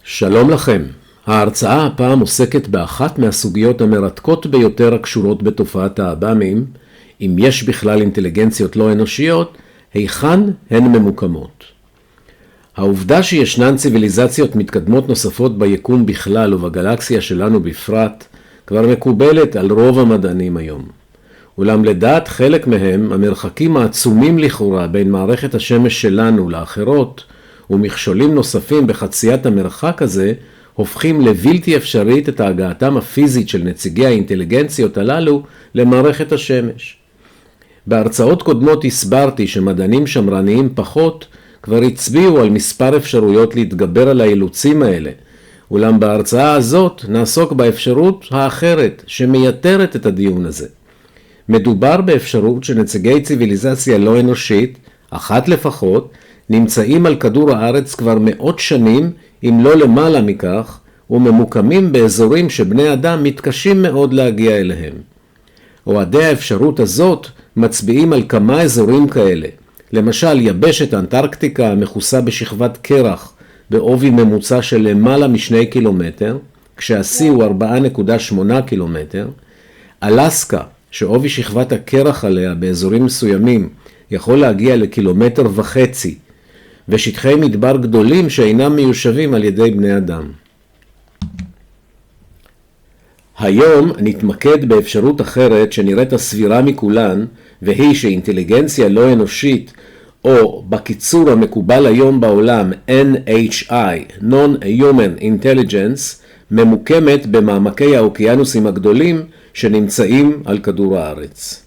שלום לכם. ההרצאה הפעם עוסקת באחת מהסוגיות המרתקות ביותר הקשורות בתופעת האב"מים, אם יש בכלל אינטליגנציות לא אנושיות, היכן הן ממוקמות. העובדה שישנן ציוויליזציות מתקדמות נוספות ביקום בכלל ובגלקסיה שלנו בפרט, כבר מקובלת על רוב המדענים היום. אולם לדעת חלק מהם, המרחקים העצומים לכאורה בין מערכת השמש שלנו לאחרות, ומכשולים נוספים בחציית המרחק הזה, הופכים לבלתי אפשרית את הגעתם הפיזית של נציגי האינטליגנציות הללו למערכת השמש. בהרצאות קודמות הסברתי שמדענים שמרניים פחות כבר הצביעו על מספר אפשרויות להתגבר על האילוצים האלה, אולם בהרצאה הזאת נעסוק באפשרות האחרת שמייתרת את הדיון הזה. מדובר באפשרות שנציגי ציוויליזציה לא אנושית, אחת לפחות, נמצאים על כדור הארץ כבר מאות שנים, אם לא למעלה מכך, וממוקמים באזורים שבני אדם מתקשים מאוד להגיע אליהם. אוהדי האפשרות הזאת מצביעים על כמה אזורים כאלה, למשל יבשת אנטרקטיקה המכוסה בשכבת קרח בעובי ממוצע של למעלה מ2 קילומטר, כשהשיא הוא 4.8 קילומטר, אלסקה, שעובי שכבת הקרח עליה באזורים מסוימים יכול להגיע לקילומטר וחצי, ושטחי מדבר גדולים שאינם מיושבים על ידי בני אדם. היום נתמקד באפשרות אחרת שנראית הסבירה מכולן, והיא שאינטליגנציה לא אנושית, או בקיצור המקובל היום בעולם N.H.I, Non-Human Intelligence, ממוקמת במעמקי האוקיינוסים הגדולים שנמצאים על כדור הארץ.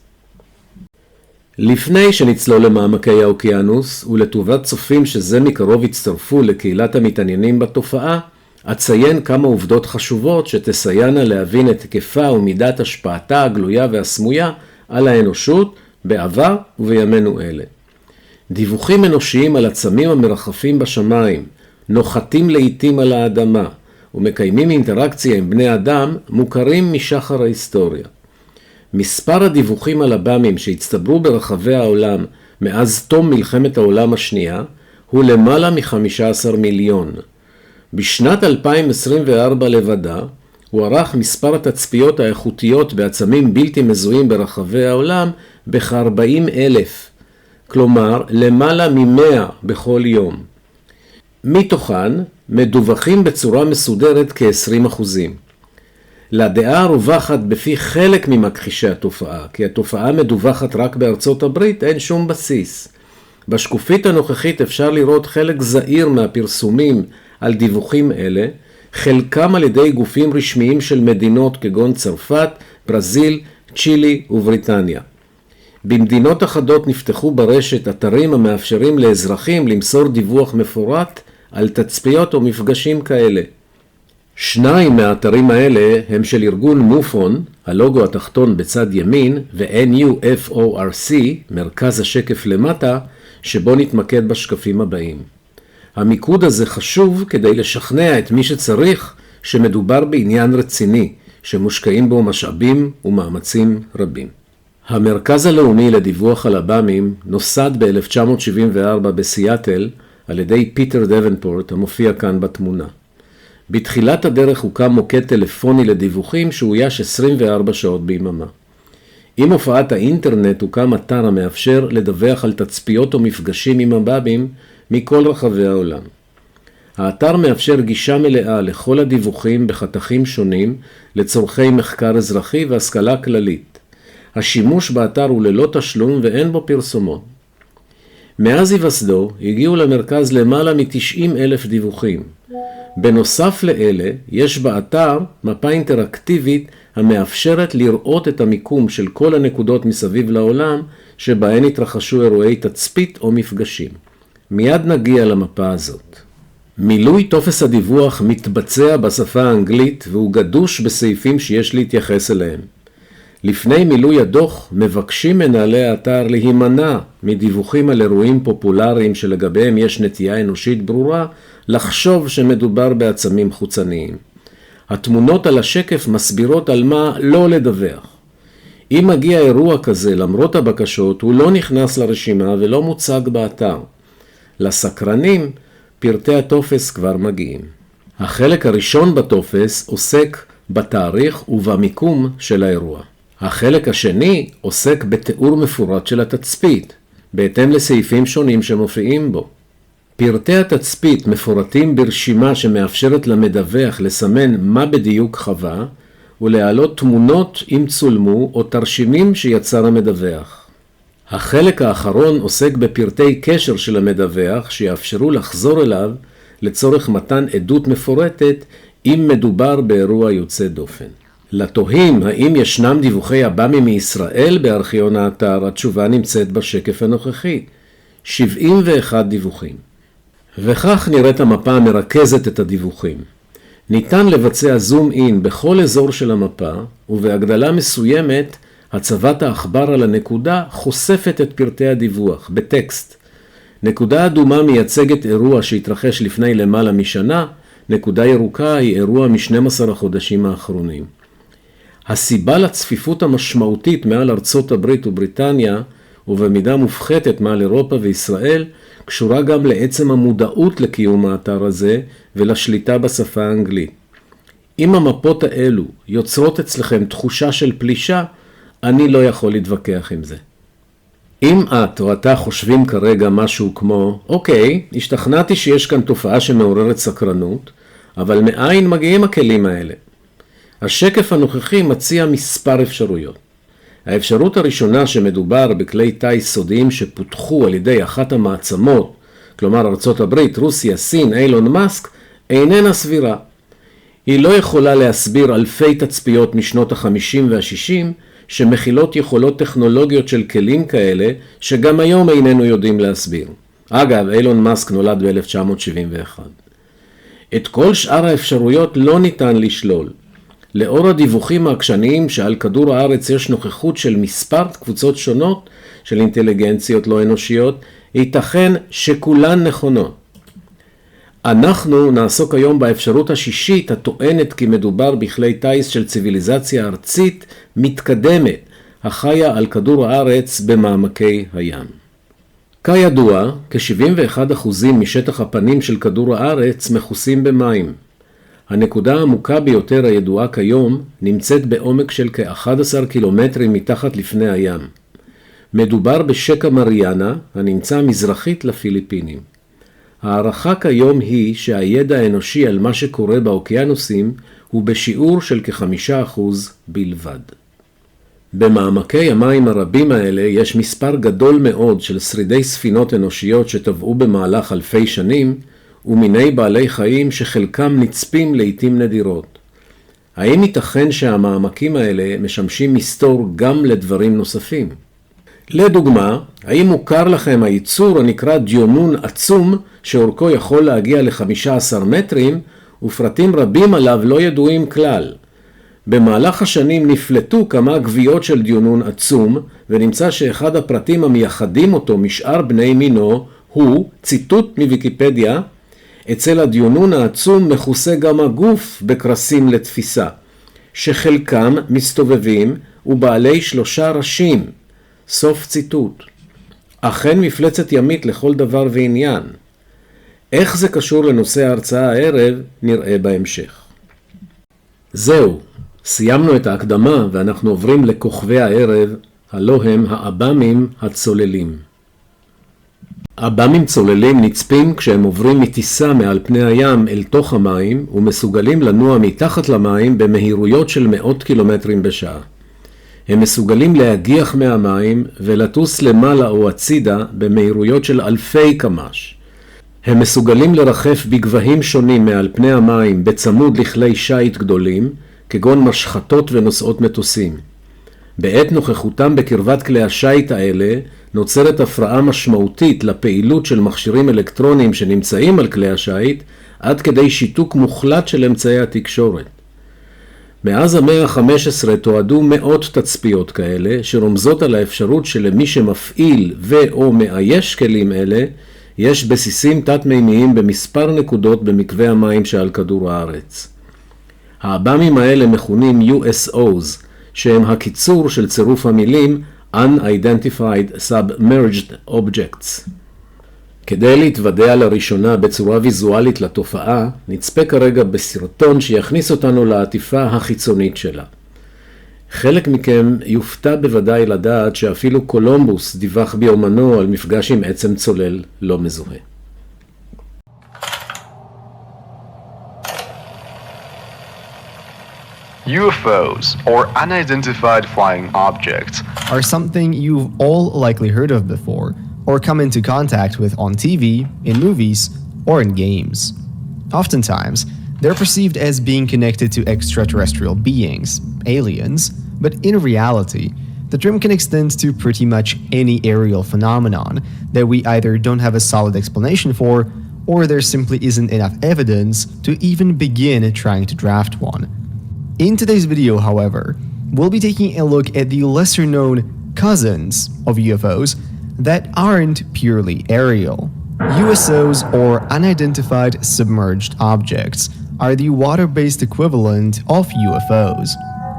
לפני שנצלול למעמקי האוקיינוס, ולטובת צופים שזה מקרוב הצטרפו לקהילת המתעניינים בתופעה, אציין כמה עובדות חשובות שתסייענה להבין את היקפה ומידת השפעתה הגלויה והסמויה על האנושות בעבר ובימינו אלה. דיווחים אנושיים על עצמים המרחפים בשמיים, נוחתים לעתים על האדמה, ומקיימים אינטראקציה עם בני אדם מוכרים משחר ההיסטוריה. מספר הדיווחים על אב"מים שהצטברו ברחבי העולם מאז תום מלחמת העולם השנייה הוא למעלה מ-15 מיליון. בשנת 2024 לבדה הוערך מספר התצפיות האיכותיות בעצמים בלתי מזוהים ברחבי העולם בכ-40,000, כלומר למעלה מ-100 בכל יום. מתוכן מדווחים בצורה מסודרת כ-20%. לדעה הרווחת בפי חלק ממכחישי התופעה, כי התופעה מדווחת רק בארצות הברית, אין שום בסיס. בשקופית הנוכחית אפשר לראות חלק זעיר מהפרסומים על דיווחים אלה, חלקם על ידי גופים רשמיים של מדינות כגון צרפת, ברזיל, צ'ילי ובריטניה. במדינות אחדות נפתחו ברשת אתרים המאפשרים לאזרחים למסור דיווח מפורט על תצפיות או מפגשים כאלה. 2 מהאתרים האלה הם של ארגון מופון, הלוגו התחתון בצד ימין, ו-NUFORC, מרכז השקף למטה, שבו נתמקד בשקפים הבאים. המיקוד הזה חשוב כדי לשכנע את מי שצריך שמדובר בעניין רציני, שמושקעים בו משאבים ומאמצים רבים. המרכז הלאומי לדיווח על אב"מים נוסד ב-1974 בסיאטל על ידי פיטר דבנפורט המופיע כאן בתמונה. בתחילת הדרך הוקם מוקד טלפוני לדיווחים שאויש 24 שעות ביממה. עם הופעת האינטרנט הוקם אתר המאפשר לדווח על תצפיות או מפגשים עם אב"מים מכל רחבי העולם. האתר מאפשר גישה מלאה לכל הדיווחים בחתכים שונים לצורכי מחקר אזרחי והשכלה כללית. השימוש באתר הוא ללא תשלום ואין בו פרסומות. מאז היווסדו הגיעו למרכז למעלה מ-90,000 דיווחים. בנוסף לאלה, יש באתר מפה אינטראקטיבית המאפשרת לראות את המיקום של כל הנקודות מסביב לעולם שבהן התרחשו אירועי תצפית או מפגשים. מיד נגיע למפה הזאת. מילוי טופס הדיווח מתבצע בשפה האנגלית והוא גדוש בסעיפים שיש להתייחס אליהם. לפני מילוי הדוח מבקשים מנהלי האתר להימנע מדיווחים על אירועים פופולריים שלגביהם יש נטייה אנושית ברורה לחשוב שמדובר בעצמים חוצניים. התמונות על השקף מסבירות על מה לא לדווח. אם מגיע אירוע כזה למרות הבקשות הוא לא נכנס לרשימה ולא מוצג באתר. לסקרנים פרטי הטופס כבר מגיעים. החלק הראשון בטופס עוסק בתאריך ובמיקום של האירוע. החלק השני עוסק בתיאור מפורט של התצפית, בהתאם לסעיפים שונים שמופיעים בו. פרטי התצפית מפורטים ברשימה שמאפשרת למדווח לסמן מה בדיוק חווה, ולהעלות תמונות אם צולמו או תרשימים שיצר המדווח. החלק האחרון עוסק בפרטי קשר של המדווח שיאפשרו לחזור אליו לצורך מתן עדות מפורטת אם מדובר באירוע יוצא דופן. לתוהים האם ישנם דיווחי אב"מים מישראל בארכיון האתר, התשובה נמצאת בשקף הנוכחי. 71 דיווחים. וכך נראית המפה המרכזת את הדיווחים. ניתן לבצע זום אין בכל אזור של המפה, ובהגדלה מסוימת הצבת העכבר על הנקודה חושפת את פרטי הדיווח בטקסט. נקודה אדומה מייצגת אירוע שהתרחש לפני למעלה משנה, נקודה ירוקה היא אירוע מ-12 החודשים האחרונים. הסיבה לצפיפות המשמעותית מעל ארצות הברית ובריטניה, ובמידה מופחתת מעל אירופה וישראל, קשורה גם לעצם המודעות לקיום האתר הזה ולשליטה בשפה האנגלית. אם המפות האלו יוצרות אצלכם תחושה של פלישה, אני לא יכול להתווכח עם זה. אם את או אתה חושבים כרגע משהו כמו, אוקיי, השתכנעתי שיש כאן תופעה שמעוררת סקרנות, אבל מאין מגיעים הכלים האלה? השקף הנוכחי מציע מספר אפשרויות. האפשרות הראשונה שמדובר בכלי טיס סודיים שפותחו על ידי אחת המעצמות, כלומר ארצות הברית, רוסיה, סין, אילון מאסק, איננה סבירה. היא לא יכולה להסביר אלפי תצפיות משנות ה-50 וה-60 שמכילות יכולות טכנולוגיות של כלים כאלה שגם היום איננו יודעים להסביר. אגב, אילון מאסק נולד ב-1971. את כל שאר האפשרויות לא ניתן לשלול. לאור הדיווחים העקשניים שעל כדור הארץ יש נוכחות של מספר קבוצות שונות של אינטליגנציות לא אנושיות, ייתכן שכולן נכונות. אנחנו נעסוק היום באפשרות השישית הטוענת כי מדובר בכלי טיס של ציוויליזציה ארצית מתקדמת, החיה על כדור הארץ במעמקי הים. כידוע, כ-71% משטח הפנים של כדור הארץ מכוסים במים. הנקודה העמוקה ביותר הידועה כיום נמצאת בעומק של כ-11 קילומטרים מתחת לפני הים. מדובר בשקע מריאנה הנמצא מזרחית לפיליפינים. הערכה כיום היא שהידע האנושי על מה שקורה באוקיינוסים הוא בשיעור של כ-5% בלבד. במעמקי המים הרבים האלה יש מספר גדול מאוד של שרידי ספינות אנושיות שטבעו במהלך אלפי שנים, ומיני בעלי חיים שחלקם נצפים לעתים נדירות. האם ייתכן שהמעמקים האלה משמשים מסתור גם לדברים נוספים? לדוגמה, האם מוכר לכם היצור הנקרא דיונון עצום שאורכו יכול להגיע ל-15 מטרים ופרטים רבים עליו לא ידועים כלל? במהלך השנים נפלטו כמה גוויות של דיונון עצום ונמצא שאחד הפרטים המייחדים אותו משאר בני מינו הוא, ציטוט מוויקיפדיה, אצל הדיונון העצום מכוסה גם הגוף בקרסים לתפיסה, שחלקם מסתובבים ובעלי 3 ראשים. סוף ציטוט. אכן מפלצת ימית לכל דבר ועניין. איך זה קשור לנושא ההרצאה הערב נראה בהמשך. זהו, סיימנו את ההקדמה ואנחנו עוברים לכוכבי הערב, הלא הם האב"מים הצוללים. אב"מים צוללים נצפים כשהם עוברים מטיסה מעל פני הים אל תוך המים ומסוגלים לנוע מתחת למים במהירויות של מאות קילומטרים בשעה. הם מסוגלים להגיח מהמים ולטוס למעלה או הצידה במהירויות של אלפי קמ"ש. הם מסוגלים לרחף בגבהים שונים מעל פני המים בצמוד לכלי שיט גדולים, כגון משחטות ונוסעות מטוסים. בעת נוכחותם בקרבת כלי השיט האלה נוצרת הפרעה משמעותית לפעילות של מכשירים אלקטרוניים שנמצאים על כלי השיט, עד כדי שיתוק מוחלט של אמצעי התקשורת. מאז המאה ה-15 תועדו מאות תצפיות כאלה, שרומזות על האפשרות שלמי שמפעיל ו/או מאייש כלים אלה, יש בסיסים תת-מימיים במספר נקודות במקווה המים שעל כדור הארץ. האב"מים האלה מכונים USOs, שהם הקיצור של צירוף המילים Unidentified Submerged Objects. כדי להתוודע לראשונה בצורה ויזואלית לתופעה, נצפה כרגע בסרטון שיכניס אותנו לעטיפה החיצונית שלה. חלק מכם יופתע בוודאי לדעת שאפילו קולומבוס דיווח ביומנו על מפגש עם עצם צולל לא מזוהה. UFOs, or unidentified flying objects, are something you've all likely heard of before, or come into contact with on TV, in movies, or in games. Oftentimes, they're perceived as being connected to extraterrestrial beings, aliens, but in reality, the term can extend to pretty much any aerial phenomenon that we either don't have a solid explanation for, or there simply isn't enough evidence to even begin trying to draft one. In today's video, however, we'll be taking a look at the lesser-known cousins of UFOs that aren't purely aerial. USOs, or unidentified submerged objects, are the water-based equivalent of UFOs.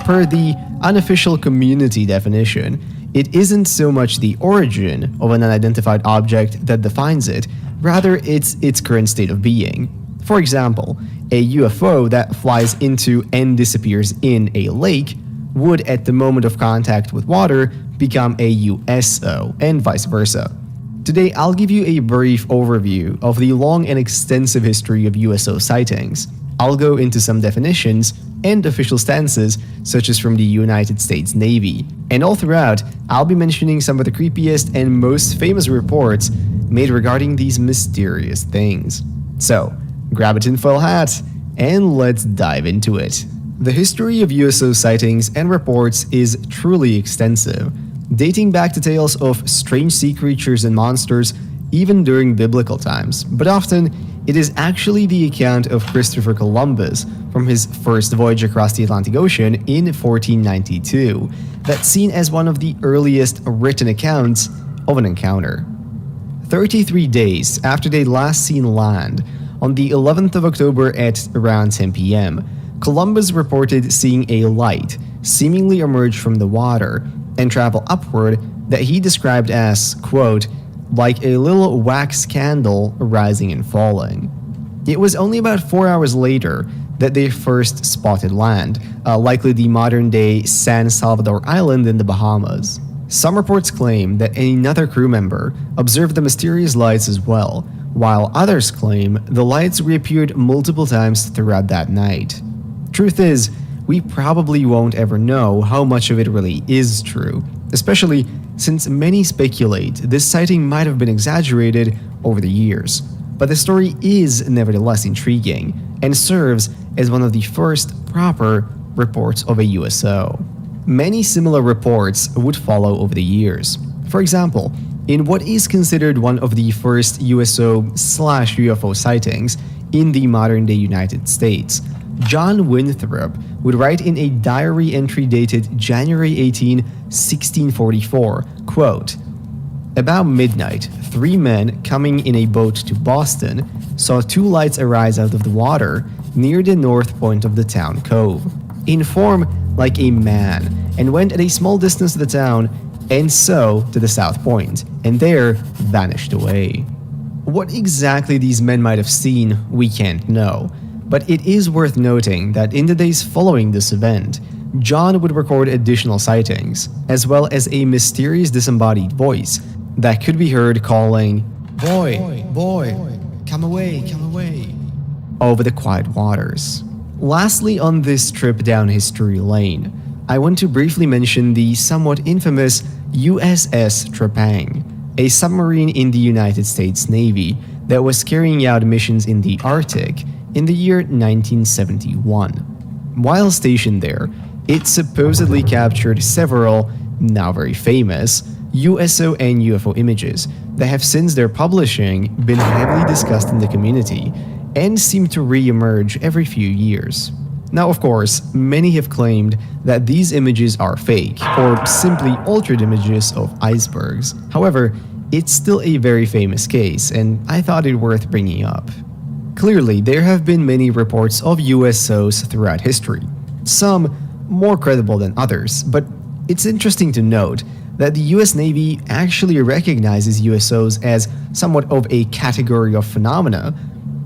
Per the unofficial community definition, it isn't so much the origin of an unidentified object that defines it, rather it's its current state of being. For example, a UFO that flies into and disappears in a lake would, at the moment of contact with water, become a USO, and vice versa. Today, I'll give you a brief overview of the long and extensive history of USO sightings. I'll go into some definitions and official stances, such as from the United States Navy. And all throughout, I'll be mentioning some of the creepiest and most famous reports made regarding these mysterious things. So, grab a tinfoil hat, and let's dive into it. The history of USO sightings and reports is truly extensive, dating back to tales of strange sea creatures and monsters even during biblical times, but often it is actually the account of Christopher Columbus from his first voyage across the Atlantic Ocean in 1492 that's seen as one of the earliest written accounts of an encounter. 33 days after they'd last seen land, on the 11th of October at around 10 p.m., Columbus reported seeing a light seemingly emerge from the water and travel upward that he described as, quote, like a little wax candle rising and falling. It was only about 4 hours later that they first spotted land, likely the modern-day San Salvador Island in the Bahamas. Some reports claim that another crew member observed the mysterious lights as well, while others claim the lights reappeared multiple times throughout that night. Truth is, we probably won't ever know how much of it really is true, especially since many speculate this sighting might have been exaggerated over the years. But the story is nevertheless intriguing and serves as one of the first proper reports of a USO. Many similar reports would follow over the years. For example, in what is considered one of the first USO/UFO sightings in the modern-day United States, John Winthrop would write in a diary entry dated January 18, 1644, quote, about midnight, 3 men coming in a boat to Boston saw 2 lights arise out of the water near the north point of the town cove, in form like a man, and went at a small distance to the town and so to the south point, and there vanished away. What exactly these men might have seen, we can't know, but it is worth noting that in the days following this event, John would record additional sightings, as well as a mysterious disembodied voice that could be heard calling, "Boy, boy, come away, over the quiet waters. Lastly, on this trip down history lane, I want to briefly mention the somewhat infamous USS Trepang, a submarine in the United States Navy that was carrying out missions in the Arctic in the year 1971. While stationed there, it supposedly captured several, now very famous, USO and UFO images that have since their publishing been heavily discussed in the community and seem to re-emerge every few years. Now, of course, many have claimed that these images are fake or simply altered images of icebergs. However, it's still a very famous case, and I thought it worth bringing up. Clearly, there have been many reports of USOs throughout history, some more credible than others, but it's interesting to note that the US Navy actually recognizes USOs as somewhat of a category of phenomena,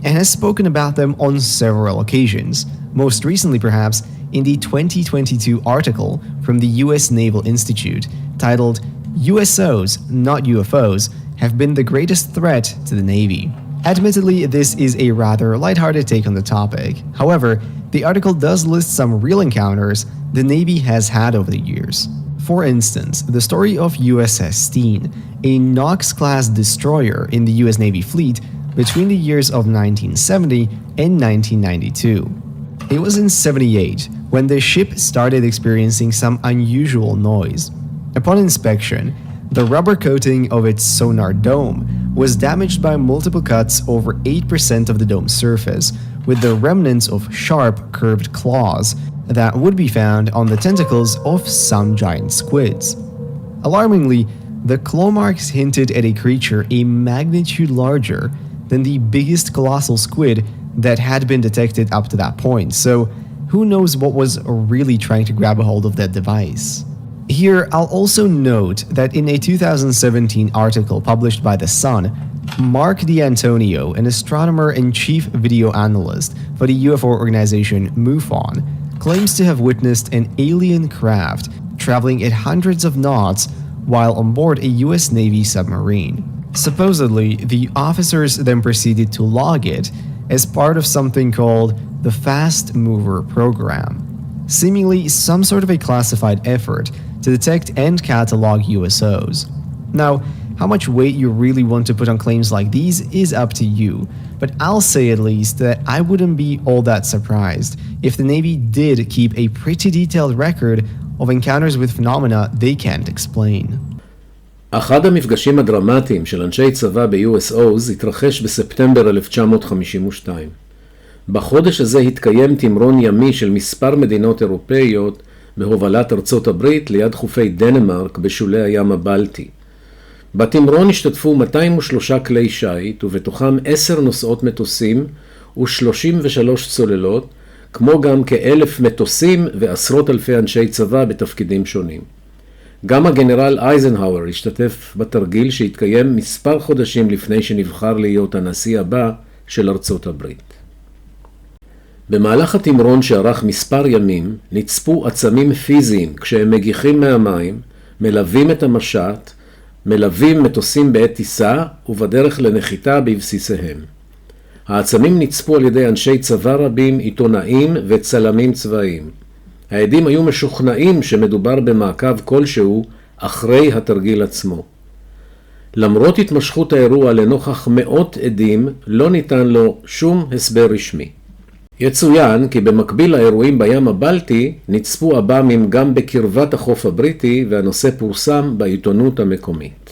and has spoken about them on several occasions, most recently perhaps in the 2022 article from the US Naval Institute titled USOs, Not UFOs, Have Been the Greatest Threat to the Navy. Admittedly, this is a rather lighthearted take on the topic. However, the article does list some real encounters the Navy has had over the years. For instance, the story of USS Steen, a Knox-class destroyer in the US Navy fleet between the years of 1970 and 1992. It was in 78 when the ship started experiencing some unusual noise. Upon inspection, the rubber coating of its sonar dome was damaged by multiple cuts over 8% of the dome's surface, with the remnants of sharp, curved claws that would be found on the tentacles of some giant squids. Alarmingly, the claw marks hinted at a creature a magnitude larger than the biggest colossal squid that had been detected up to that point, so who knows what was really trying to grab a hold of that device. Here, I'll also note that in a 2017 article published by The Sun, Mark D'Antonio, an astronomer and chief video analyst for the UFO organization MUFON, claims to have witnessed an alien craft traveling at hundreds of knots while on board a US Navy submarine. Supposedly, the officers then proceeded to log it as part of something called the Fast Mover Program, seemingly some sort of a classified effort to detect and catalog USOs. Now, how much weight you really want to put on claims like these is up to you, but I'll say at least that I wouldn't be all that surprised if the Navy did keep a pretty detailed record of encounters with phenomena they can't explain. אחד המפגשים הדרמטיים של אנשי צבא ב-USOs התרחש בספטמבר 1952. בחודש הזה התקיים תמרון ימי של מספר מדינות אירופאיות בהובלת ארצות הברית ליד חופי דנמרק בשולי הים הבלטי. בתמרון השתתפו 203 כלי שיט ובתוכם 10 נוסעות מטוסים ו-33 צוללות, כמו גם כ1,000 מטוסים ועשרות אלפי אנשי צבא בתפקידים שונים. גם הגנרל אייזנהאואר השתתף בתרגיל שהתקיים מספר חודשים לפני שנבחר להיות הנשיא הבא של ארצות הברית. במהלך התמרון שערך מספר ימים נצפו עצמים פיזיים כשהם מגיחים מהמים, מלווים את המשט, מלווים מטוסים בעת טיסה ובדרך לנחיתה בבסיסיהם. העצמים נצפו על ידי אנשי צבא רבים, עיתונאים וצלמים צבאיים. העדים היו משוכנעים שמדובר במעקב כלשהו אחרי התרגיל עצמו. למרות התמשכות האירוע לנוכח מאות עדים, לא ניתן לו שום הסבר רשמי. יצוין כי במקביל לאירועים בים הבלטי, נצפו אב"מים גם בקרבת החוף הבריטי, והנושא פורסם בעיתונות המקומית.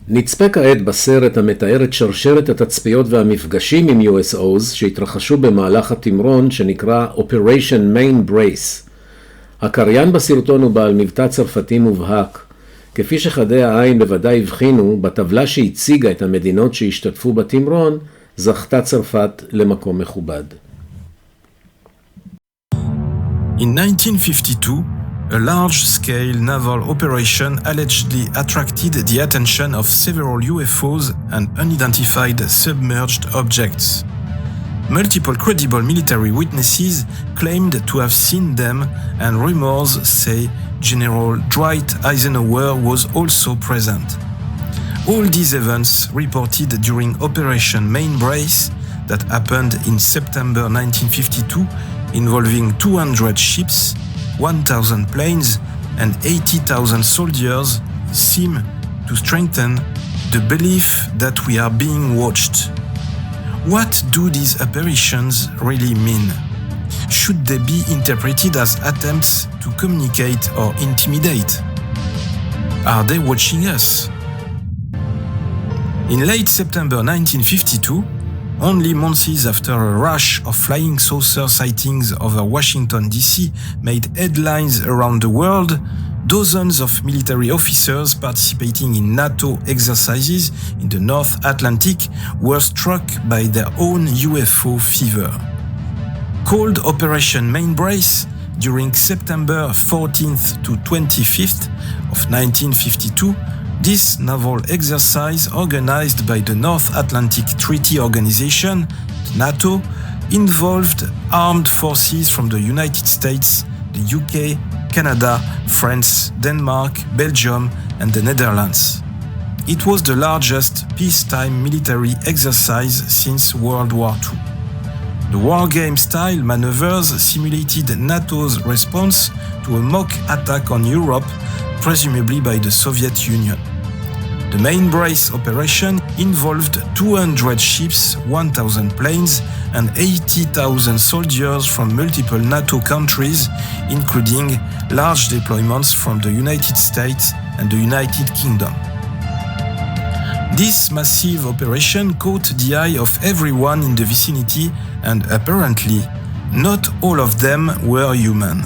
נצפה כעת בסרט המתאר את שרשרת התצפיות והמפגשים עם USOs שהתרחשו במהלך התמרון שנקרא Operation Main Brace. הקריין בסרטון הוא בעל מבטא צרפתי מובהק. כפי שחדי העין בוודאי הבחינו, בטבלה שהציגה את המדינות שהשתתפו בתמרון, זכתה צרפת למקום מכובד. In 1952, a large-scale naval operation allegedly attracted the attention of several UFOs and unidentified submerged objects. Multiple credible military witnesses claimed to have seen them, and rumors say General Dwight Eisenhower was also present. All these events reported during Operation Main Brace that happened in September 1952, involving 200 ships, 1,000 planes, and 80,000 soldiers, seem to strengthen the belief that we are being watched. What do these apparitions really mean? Should they be interpreted as attempts to communicate or intimidate? Are they watching us? In late September 1952, only months after a rush of flying saucer sightings over Washington, D.C. made headlines around the world, dozens of military officers participating in NATO exercises in the North Atlantic were struck by their own UFO fever. Called Operation Main Brace, during September 14th to 25th of 1952, This naval exercise, organized by the North Atlantic Treaty Organization, NATO, involved armed forces from the United States, the UK, Canada, France, Denmark, Belgium, and the Netherlands. It was the largest peacetime military exercise since World War II. The wargame-style maneuvers simulated NATO's response to a mock attack on Europe, presumably by the Soviet Union. The main brace operation involved 200 ships, 1,000 planes, and 80,000 soldiers from multiple NATO countries, including large deployments from the United States and the United Kingdom. This massive operation caught the eye of everyone in the vicinity, and apparently, not all of them were human.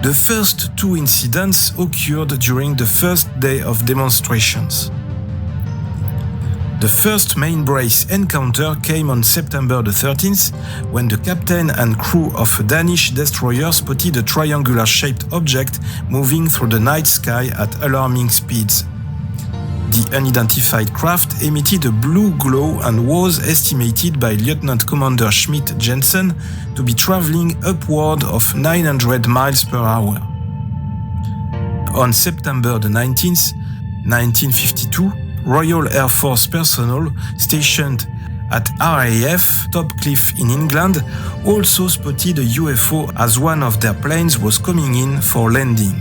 The first two incidents occurred during the first day of demonstrations. The first main brace encounter came on September the 13th, when the captain and crew of a Danish destroyer spotted a triangular-shaped object moving through the night sky at alarming speeds. The unidentified craft emitted a blue glow and was estimated by Lieutenant Commander Schmidt Jensen to be traveling upward of 900 miles per hour. On September the 19th, 1952, Royal Air Force personnel stationed at RAF Topcliffe in England also spotted a UFO as one of their planes was coming in for landing.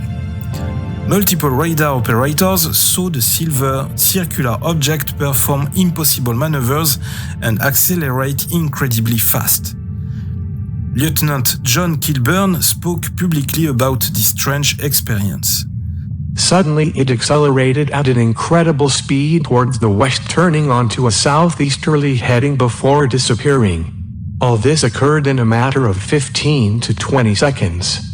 Multiple radar operators saw the silver circular object perform impossible maneuvers and accelerate incredibly fast. Lieutenant John Kilburn spoke publicly about this strange experience. Suddenly it accelerated at an incredible speed towards the west, turning onto a southeasterly heading before disappearing. All this occurred in a matter of 15 to 20 seconds.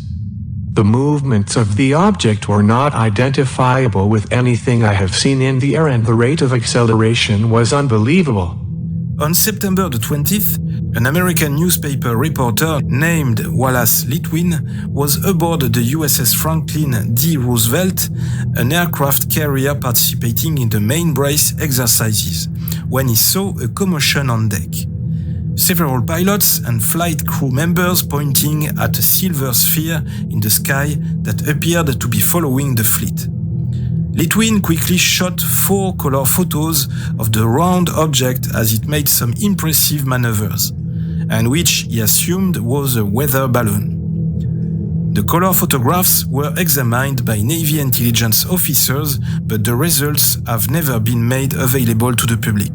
The movements of the object were not identifiable with anything I have seen in the air, and the rate of acceleration was unbelievable. On September the 20th, an American newspaper reporter named Wallace Litwin was aboard the USS Franklin D. Roosevelt, an aircraft carrier participating in the main brace exercises, when he saw a commotion on deck. Several pilots and flight crew members pointing at a silver sphere in the sky that appeared to be following the fleet. Litwin quickly shot 4 color photos of the round object as it made some impressive maneuvers, and which he assumed was a weather balloon. The color photographs were examined by Navy intelligence officers, but the results have never been made available to the public.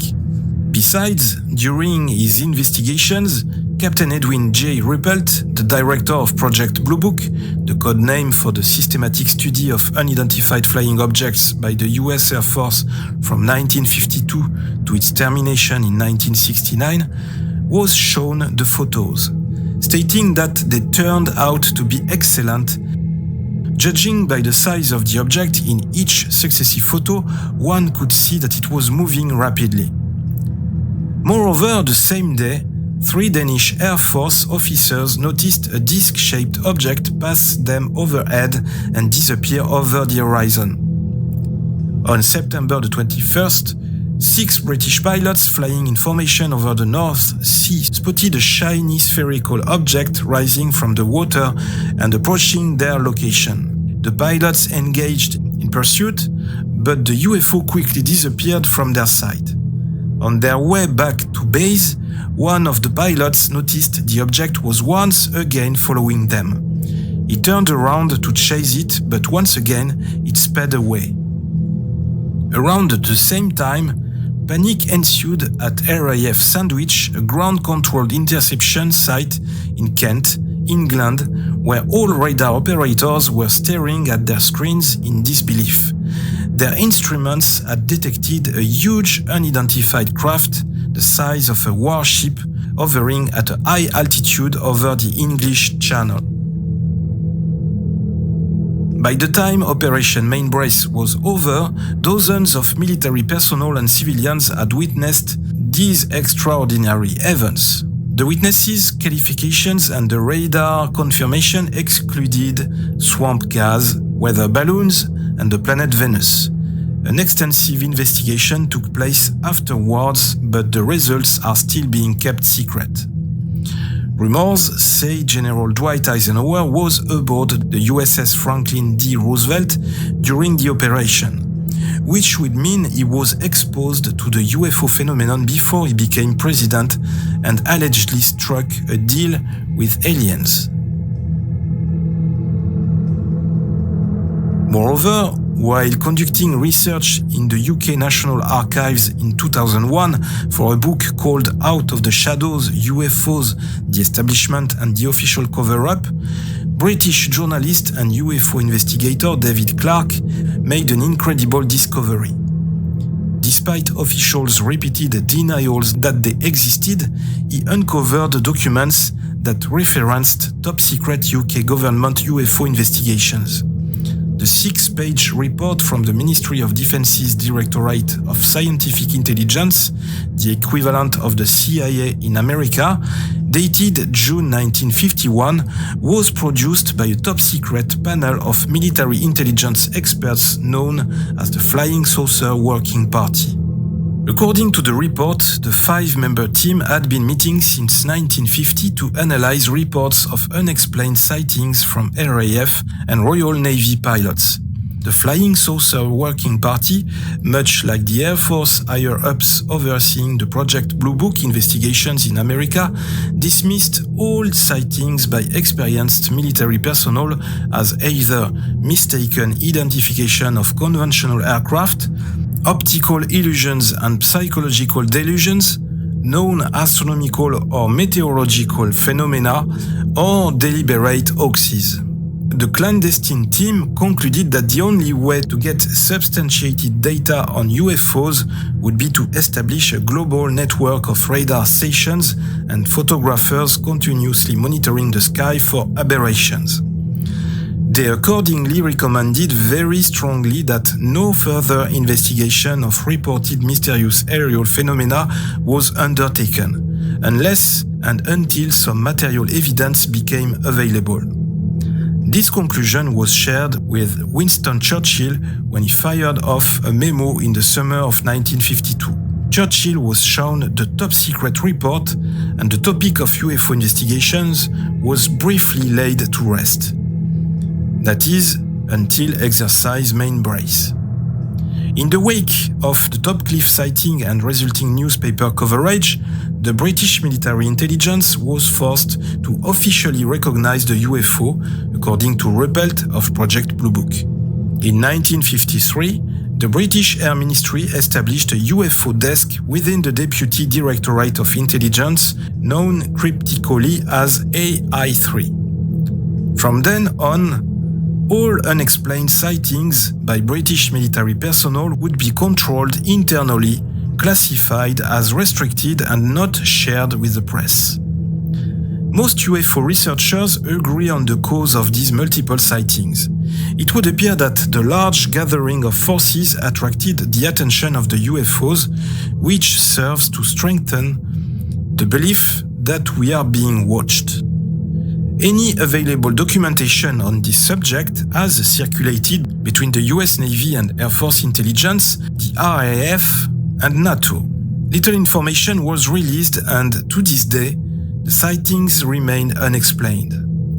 Besides, during his investigations, Captain Edwin J. Ruppelt, the director of Project Blue Book, the code name for the systematic study of unidentified flying objects by the US Air Force from 1952 to its termination in 1969, was shown the photos, stating that they turned out to be excellent. Judging by the size of the object in each successive photo, one could see that it was moving rapidly. Moreover, the same day, 3 Danish Air Force officers noticed a disc-shaped object pass them overhead and disappear over the horizon. On September the 21st, 6 British pilots flying in formation over the North Sea spotted a shiny spherical object rising from the water and approaching their location. The pilots engaged in pursuit, but the UFO quickly disappeared from their sight. On their way back to base, one of the pilots noticed the object was once again following them. He turned around to chase it, but once again it sped away. Around the same time, panic ensued at RAF Sandwich, a ground-controlled interception site in Kent, England, where all radar operators were staring at their screens in disbelief. Their instruments had detected a huge unidentified craft, the size of a warship, hovering at a high altitude over the English Channel. By the time Operation Main Brace was over, dozens of military personnel and civilians had witnessed these extraordinary events. The witnesses' qualifications and the radar confirmation excluded swamp gas, weather balloons, and the planet Venus. An extensive investigation took place afterwards, but the results are still being kept secret. Rumors say General Dwight Eisenhower was aboard the USS Franklin D. Roosevelt during the operation, which would mean he was exposed to the UFO phenomenon before he became president and allegedly struck a deal with aliens. Moreover, while conducting research in the UK National Archives in 2001 for a book called Out of the Shadows, UFOs, the Establishment and the Official Cover-Up, British journalist and UFO investigator David Clarke made an incredible discovery. Despite officials' repeated denials that they existed, he uncovered documents that referenced top-secret UK government UFO investigations. The 6-page report from the Ministry of Defence's Directorate of Scientific Intelligence, the equivalent of the CIA in America, dated June 1951, was produced by a top-secret panel of military intelligence experts known as the Flying Saucer Working Party. According to the report, the 5-member team had been meeting since 1950 to analyze reports of unexplained sightings from RAF and Royal Navy pilots. The Flying Saucer Working Party, much like the Air Force higher-ups overseeing the Project Blue Book investigations in America, dismissed all sightings by experienced military personnel as either mistaken identification of conventional aircraft, optical illusions and psychological delusions, known astronomical or meteorological phenomena, or deliberate hoaxes. The clandestine team concluded that the only way to get substantiated data on UFOs would be to establish a global network of radar stations and photographers continuously monitoring the sky for aberrations. They accordingly recommended very strongly that no further investigation of reported mysterious aerial phenomena was undertaken, unless and until some material evidence became available. This conclusion was shared with Winston Churchill when he fired off a memo in the summer of 1952. Churchill was shown the top-secret report, and the topic of UFO investigations was briefly laid to rest. That is, until exercise main brace. In the wake of the Topcliffe sighting and resulting newspaper coverage, the British military intelligence was forced to officially recognize the UFO, according to Ruppelt of Project Blue Book. In 1953, the British Air Ministry established a UFO desk within the Deputy Directorate of Intelligence, known cryptically as AI3. From then on, all unexplained sightings by British military personnel would be controlled internally, classified as restricted and not shared with the press. Most UFO researchers agree on the cause of these multiple sightings. It would appear that the large gathering of forces attracted the attention of the UFOs, which serves to strengthen the belief that we are being watched. Any available documentation on this subject has circulated between the US Navy and Air Force Intelligence, the RAF, and NATO. Little information was released, and to this day, the sightings remain unexplained.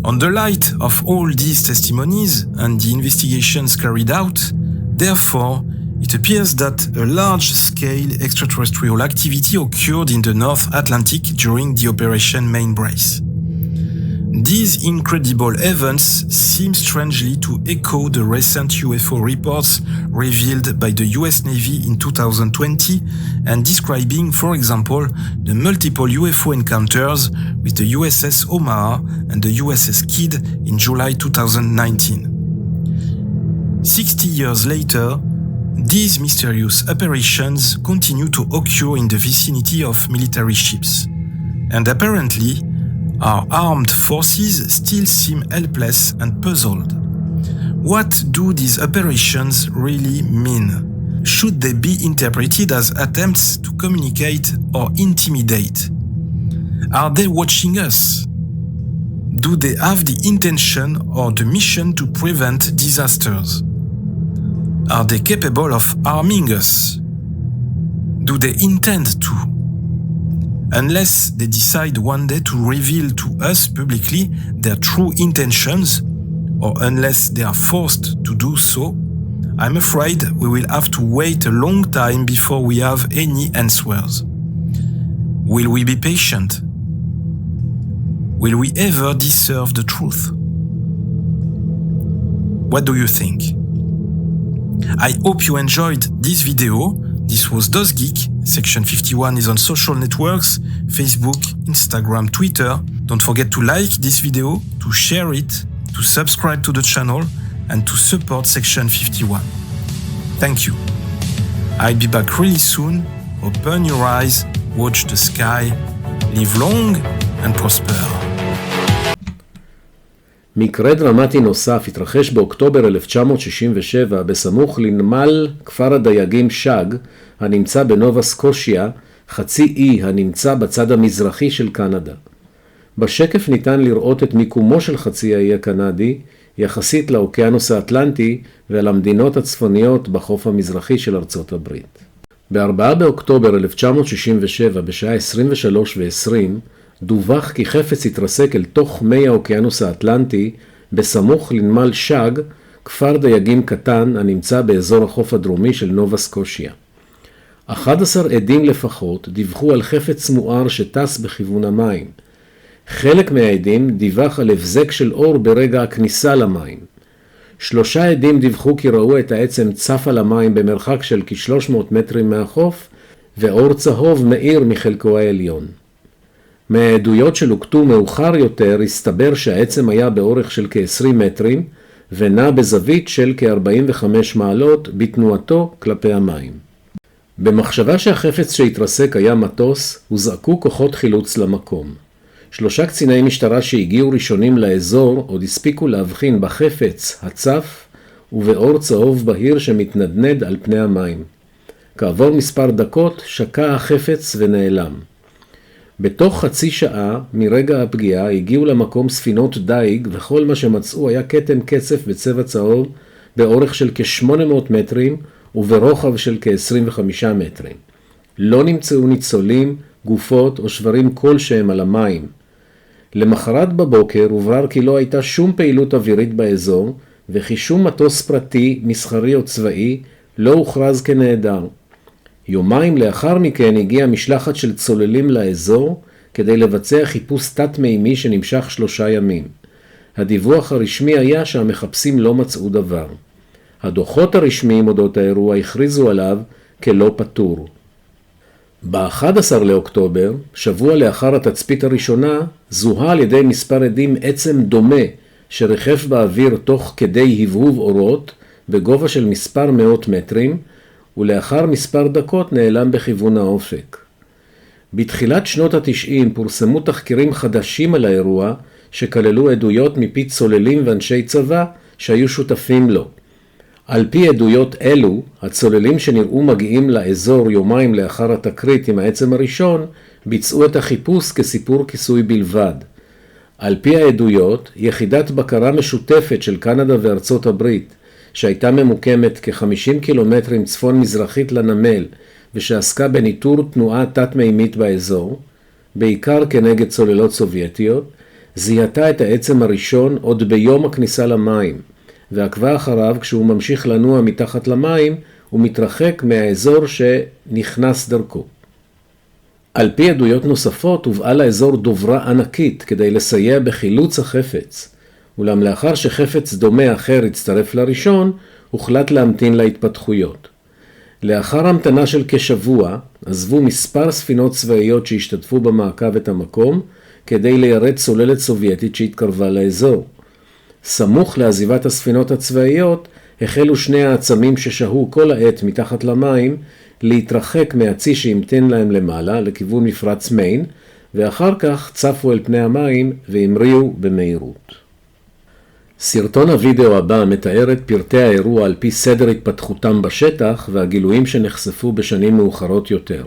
On the light of all these testimonies and the investigations carried out, therefore, it appears that a large-scale extraterrestrial activity occurred in the North Atlantic during the Operation Main Brace. These incredible events seem strangely to echo the recent UFO reports revealed by the US Navy in 2020 and describing, for example, the multiple UFO encounters with the USS Omaha and the USS Kidd in July 2019. 60 years later, these mysterious apparitions continue to occur in the vicinity of military ships. And apparently, our armed forces still seem helpless and puzzled. What do these apparitions really mean? Should they be interpreted as attempts to communicate or intimidate? Are they watching us? Do they have the intention or the mission to prevent disasters? Are they capable of harming us? Do they intend to? Unless they decide one day to reveal to us publicly their true intentions, or unless they are forced to do so, I'm afraid we will have to wait a long time before we have any answers. Will we be patient? Will we ever discern the truth? What do you think? I hope you enjoyed this video. This was Does Geek. Section 51 is on social networks, Facebook, Instagram, Twitter. Don't forget to like this video, to share it, to subscribe to the channel, and to support Section 51. Thank you. I'll be back really soon. Open your eyes, watch the sky, live long and prosper. מקרה דרמטי נוסף התרחש באוקטובר 1967 בסמוך לנמל כפר הדייגים שג, הנמצא בנובה סקושיה, חצי אי הנמצא בצד המזרחי של קנדה. בשקף ניתן לראות את מיקומו של חצי האי הקנדי, יחסית לאוקיינוס האטלנטי ועל המדינות הצפוניות בחוף המזרחי של ארצות הברית. ב-4 באוקטובר 1967 בשעה 23:20 דווח כי חפץ התרסק אל תוך מי האוקיינוס האטלנטי בסמוך לנמל שג, כפר דייגים קטן הנמצא באזור החוף הדרומי של נובה סקושיה. 11 עדים לפחות דיווחו על חפץ מואר שטס בכיוון המים. חלק מהעדים דיווח על הבזק של אור ברגע הכניסה למים. 3 עדים דיווחו כי ראו את העצם צף על המים במרחק של כ-300 מטרים מהחוף, ואור צהוב מאיר מחלקו העליון. מהעדויות שלוקטו מאוחר יותר הסתבר שהעצם היה באורך של כ-20 מטרים, ונע בזווית של כ-45 מעלות בתנועתו כלפי המים. במחשבה שהחפץ שהתרסק היה מטוס, הוזעקו כוחות חילוץ למקום. 3 קציני משטרה שהגיעו ראשונים לאזור עוד הספיקו להבחין בחפץ הצף ובאור צהוב בהיר שמתנדנד על פני המים. כעבור מספר דקות שקע החפץ ונעלם. בתוך חצי שעה מרגע הפגיעה הגיעו למקום ספינות דייג, וכל מה שמצאו היה כתם קצף בצבע צהוב באורך של כ-800 מטרים וברוחב של כ-25 מטרים. לא נמצאו ניצולים, גופות או שברים כלשהם על המים. למחרת בבוקר הוברר כי לא הייתה שום פעילות אווירית באזור, וכי שום מטוס פרטי, מסחרי או צבאי לא הוכרז כנעדר. יומיים לאחר מכן הגיעה משלחת של צוללים לאזור כדי לבצע חיפוש תת-מימי שנמשך 3 ימים. הדיווח הרשמי היה שהמחפשים לא מצאו דבר. הדוחות הרשמיים אודות האירוע הכריזו עליו כלא פתור. ב-11 לאוקטובר, שבוע לאחר התצפית הראשונה, זוהה על ידי מספר עדים עצם דומה שריחף באוויר תוך כדי הבהוב אורות בגובה של מספר מאות מטרים, ולאחר מספר דקות נעלם בכיוון האופק. בתחילת שנות ה-90 פורסמו תחקירים חדשים על האירוע שכללו עדויות מפי צוללים ואנשי צבא שהיו שותפים לו. על פי עדויות אלו, הצוללים שנראו מגיעים לאזור יומיים לאחר התקרית עם העצם הראשון, ביצעו את החיפוש כסיפור כיסוי בלבד. על פי העדויות, יחידת בקרה משותפת של קנדה וארצות הברית, שהייתה ממוקמת כ-50 קילומטרים צפון מזרחית לנמל, ושעסקה בניטור תנועה תת-מימית באזור, בעיקר כנגד צוללות סובייטיות, זיהתה את העצם הראשון עוד ביום הכניסה למים, ועקבה אחריו כשהוא ממשיך לנוע מתחת למים ומתרחק מהאזור שנכנס דרכו. על פי עדויות נוספות הובאה לאזור דוברה ענקית כדי לסייע בחילוץ החפץ, אולם לאחר שחפץ דומה אחר הצטרף לראשון, הוחלט להמתין להתפתחויות. לאחר המתנה של כשבוע, עזבו מספר ספינות צבאיות שהשתתפו במעקב את המקום, כדי ליירט צוללת סובייטית שהתקרבה לאזור. סמוך לעזיבת הספינות הצבאיות, החלו 2 העצמים ששהו כל העת מתחת למים, להתרחק מהצי שהמתין להם למעלה, לכיוון מפרץ מיין, ואחר כך צפו אל פני המים והמריאו במהירות. סרטון הוידאו הבא מתאר את פרטי האירוע על פי סדר התפתחותם בשטח והגילויים שנחשפו בשנים מאוחרות יותר.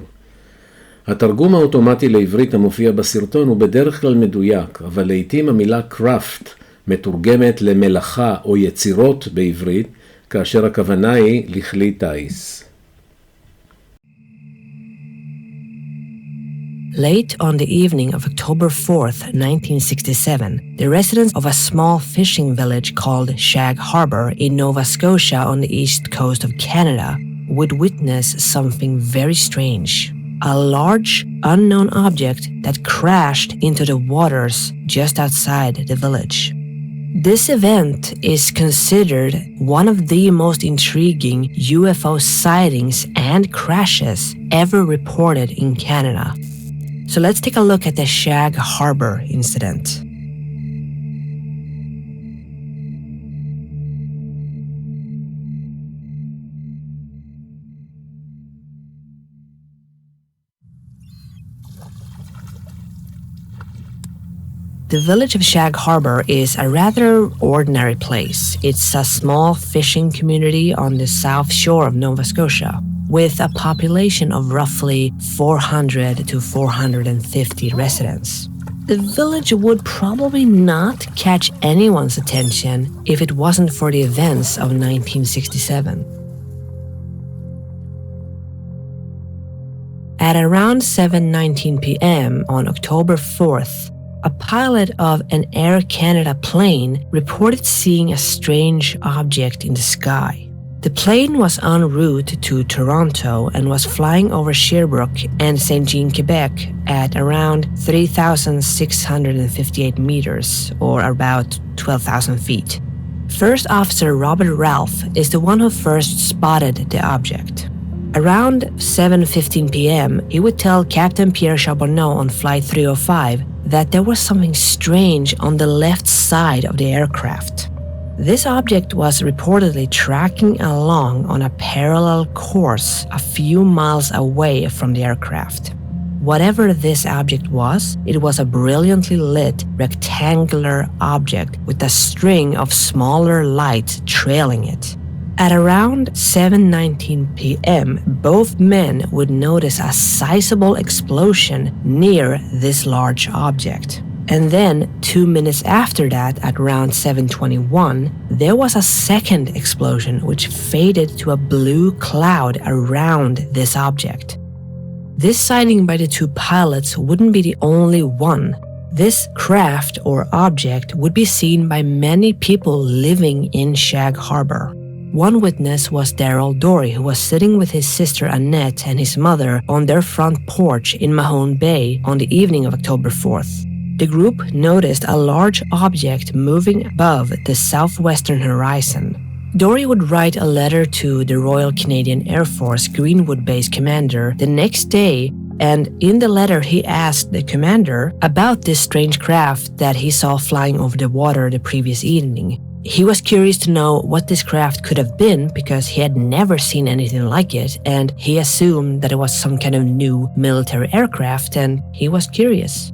התרגום האוטומטי לעברית המופיע בסרטון הוא בדרך כלל מדויק, אבל לעתים המילה craft מתורגמת למלאכה או יצירות בעברית, כאשר הכוונה היא לכלי טיס. Late on the evening of October 4th, 1967, the residents of a small fishing village called Shag Harbor in Nova Scotia on the east coast of Canada would witness something very strange. A large, unknown object that crashed into the waters just outside the village. This event is considered one of the most intriguing UFO sightings and crashes ever reported in Canada. So let's take a look at the Shag Harbor incident. The village of Shag Harbor is a rather ordinary place. It's a small fishing community on the south shore of Nova Scotia, with a population of roughly 400 to 450 residents. The village would probably not catch anyone's attention if it wasn't for the events of 1967. At around 7:19 p.m. on October 4th, a pilot of an Air Canada plane reported seeing a strange object in the sky. The plane was en route to Toronto and was flying over Sherbrooke and Saint-Jean, Quebec at around 3,658 meters, or about 12,000 feet. First Officer Robert Ralph is the one who first spotted the object. Around 7:15 p.m., he would tell Captain Pierre Charbonneau on Flight 305 that there was something strange on the left side of the aircraft. This object was reportedly tracking along on a parallel course a few miles away from the aircraft. Whatever this object was, it was a brilliantly lit rectangular object with a string of smaller lights trailing it. At around 7:19 p.m., both men would notice a sizable explosion near this large object. And then, 2 minutes after that, at around 7:21, there was a second explosion which faded to a blue cloud around this object. This sighting by the two pilots wouldn't be the only one. This craft or object would be seen by many people living in Shag Harbor. One witness was Daryl Dory, who was sitting with his sister Annette and his mother on their front porch in Mahone Bay on the evening of October 4th. The group noticed a large object moving above the southwestern horizon. Dory would write a letter to the Royal Canadian Air Force Greenwood Base commander the next day, and in the letter he asked the commander about this strange craft that he saw flying over the water the previous evening. He was curious to know what this craft could have been because he had never seen anything like it, and he assumed that it was some kind of new military aircraft, and he was curious.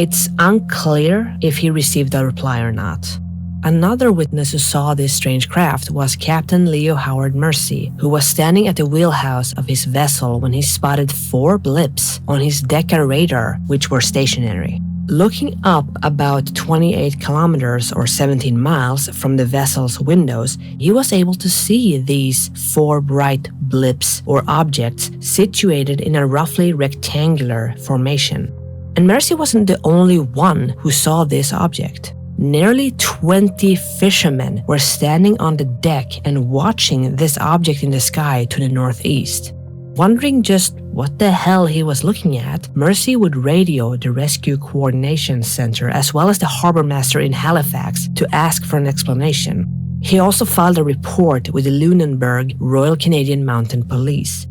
It's unclear if he received a reply or not. Another witness who saw this strange craft was Captain Leo Howard Mercy, who was standing at the wheelhouse of his vessel when he spotted 4 blips on his Decca radar, which were stationary. Looking up about 28 kilometers or 17 miles from the vessel's windows, he was able to see these 4 bright blips or objects situated in a roughly rectangular formation. And Mercy wasn't the only one who saw this object. Nearly 20 fishermen were standing on the deck and watching this object in the sky to the northeast. Wondering just what the hell he was looking at, Mercy would radio the Rescue Coordination Center as well as the harbor master in Halifax to ask for an explanation. He also filed a report with the Lunenburg Royal Canadian Mounted Police.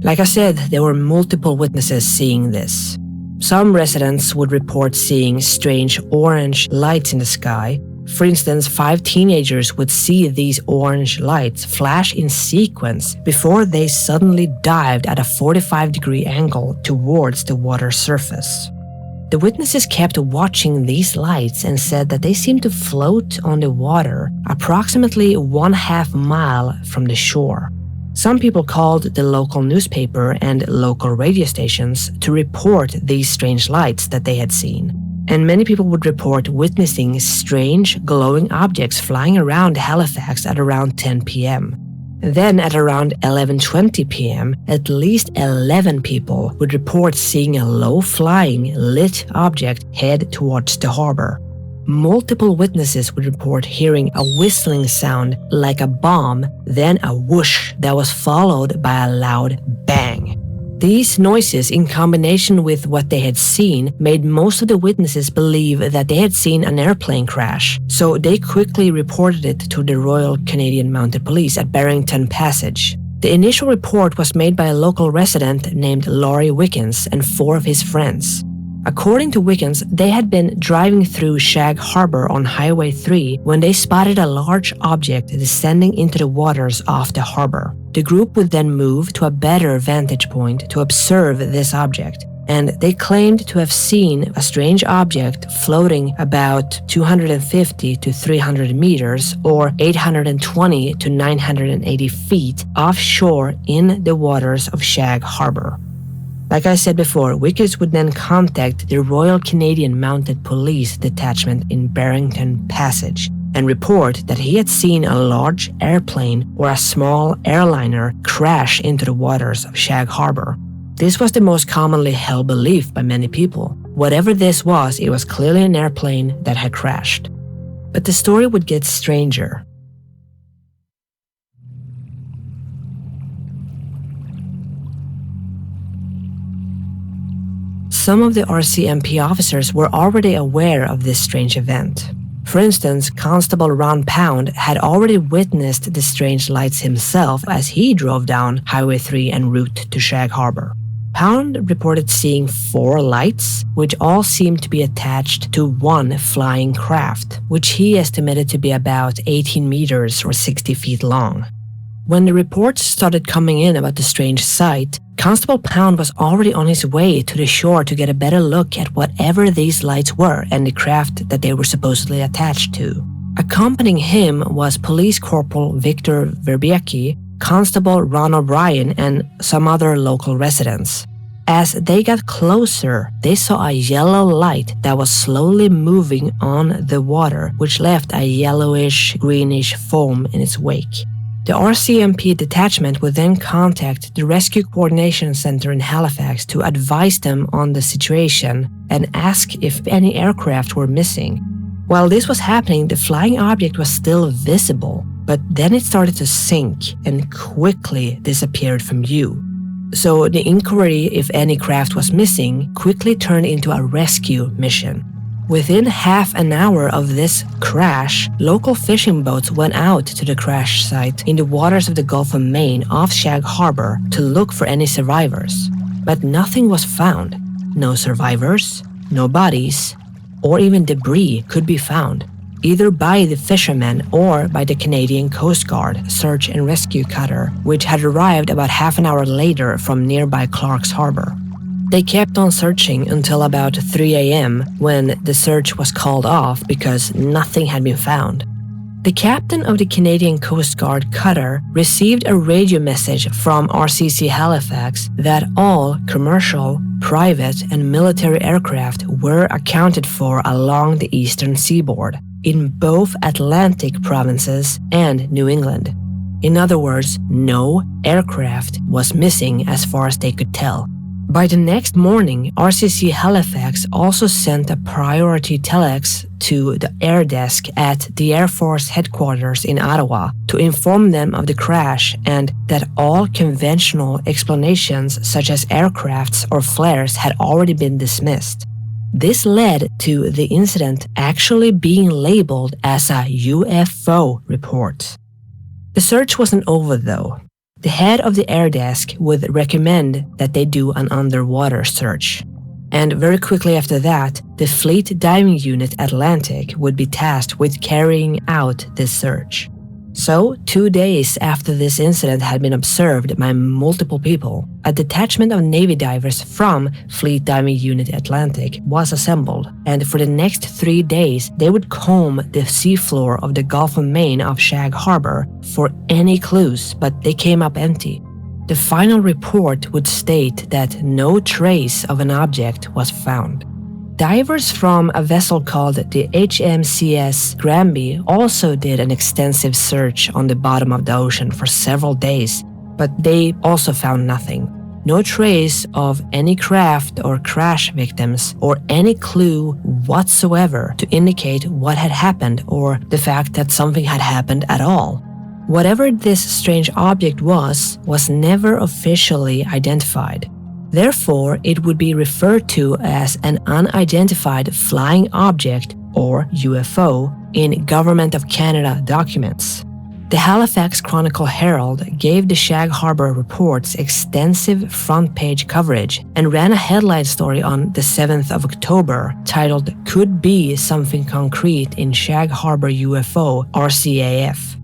Like I said, there were multiple witnesses seeing this. Some residents would report seeing strange orange lights in the sky. For instance, 5 teenagers would see these orange lights flash in sequence before they suddenly dived at a 45-degree angle towards the water surface. The witnesses kept watching these lights and said that they seemed to float on the water approximately 1/2 mile from the shore. Some people called the local newspaper and local radio stations to report these strange lights that they had seen. and many people would report witnessing strange glowing objects flying around Halifax at around 10 p.m. Then at around 11:20 p.m., at least 11 people would report seeing a low-flying, lit object head towards the harbor. Multiple witnesses would report hearing a whistling sound like a bomb, then a whoosh that was followed by a loud bang. These noises, in combination with what they had seen, made most of the witnesses believe that they had seen an airplane crash, so they quickly reported it to the Royal Canadian Mounted Police at Barrington Passage. The initial report was made by a local resident named Laurie Wickens and 4 of his friends. According to Wickens, they had been driving through Shag Harbor on Highway 3 when they spotted a large object descending into the waters off the harbor. The group would then move to a better vantage point to observe this object, and they claimed to have seen a strange object floating about 250 to 300 meters or 820 to 980 feet offshore in the waters of Shag Harbor. Like I said before, Wickens would then contact the Royal Canadian Mounted Police detachment in Barrington Passage and report that he had seen a large airplane or a small airliner crash into the waters of Shag Harbor. This was the most commonly held belief by many people. Whatever this was, it was clearly an airplane that had crashed. But the story would get stranger. Some of the RCMP officers were already aware of this strange event. For instance, Constable Ron Pound had already witnessed the strange lights himself as he drove down Highway 3 en route to Shag Harbor. Pound reported seeing 4 lights, which all seemed to be attached to one flying craft, which he estimated to be about 18 meters or 60 feet long. When the reports started coming in about the strange sight, Constable Pound was already on his way to the shore to get a better look at whatever these lights were and the craft that they were supposedly attached to. Accompanying him was Police Corporal Victor Verbiecki, Constable Ron O'Brien, and some other local residents. As they got closer, they saw a yellow light that was slowly moving on the water, which left a yellowish-greenish foam in its wake. The RCMP detachment would then contact the Rescue Coordination Center in Halifax to advise them on the situation and ask if any aircraft were missing. While this was happening, the flying object was still visible, but then it started to sink and quickly disappeared from view. So the inquiry if any craft was missing quickly turned into a rescue mission. Within half an hour of this crash, local fishing boats went out to the crash site in the waters of the Gulf of Maine off Shag Harbor to look for any survivors. But nothing was found. No survivors, no bodies, or even debris could be found, either by the fishermen or by the Canadian Coast Guard search and rescue cutter, which had arrived about half an hour later from nearby Clark's Harbor. They kept on searching until about 3 a.m. when the search was called off because nothing had been found. The captain of the Canadian Coast Guard cutter received a radio message from RCC Halifax that all commercial, private, and military aircraft were accounted for along the eastern seaboard, in both Atlantic provinces and New England. In other words, no aircraft was missing as far as they could tell. By the next morning, RCC Halifax also sent a priority telex to the air desk at the Air Force headquarters in Ottawa to inform them of the crash and that all conventional explanations such as aircrafts or flares had already been dismissed. This led to the incident actually being labeled as a UFO report. The search wasn't over though. The head of the air desk would recommend that they do an underwater search. And very quickly after that, the Fleet Diving Unit Atlantic would be tasked with carrying out this search. So, 2 days after this incident had been observed by multiple people, a detachment of Navy divers from Fleet Diving Unit Atlantic was assembled, and for the next 3 days, they would comb the seafloor of the Gulf of Maine off Shag Harbor for any clues, but they came up empty. The final report would state that no trace of an object was found. Divers from a vessel called the HMCS Granby also did an extensive search on the bottom of the ocean for several days, but they also found nothing. No trace of any craft or crash victims or any clue whatsoever to indicate what had happened or the fact that something had happened at all. Whatever this strange object was never officially identified. Therefore, it would be referred to as an unidentified flying object or UFO in Government of Canada documents. The Halifax Chronicle Herald gave the Shag Harbor reports extensive front-page coverage and ran a headline story on the 7th of October titled "Could Be Something Concrete in Shag Harbor UFO RCAF."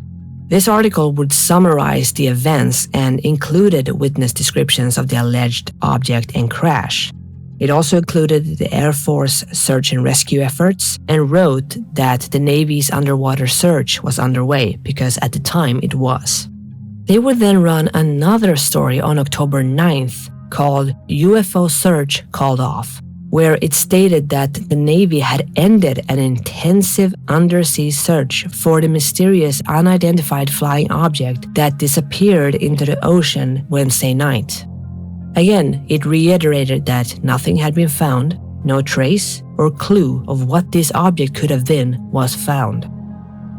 This article would summarize the events and included witness descriptions of the alleged object and crash. It also included the Air Force search and rescue efforts and wrote that the Navy's underwater search was underway because at the time it was. They would then run another story on October 9th called UFO Search Called Off, where it stated that the Navy had ended an intensive undersea search for the mysterious unidentified flying object that disappeared into the ocean Wednesday night. Again, it reiterated that nothing had been found, no trace or clue of what this object could have been was found.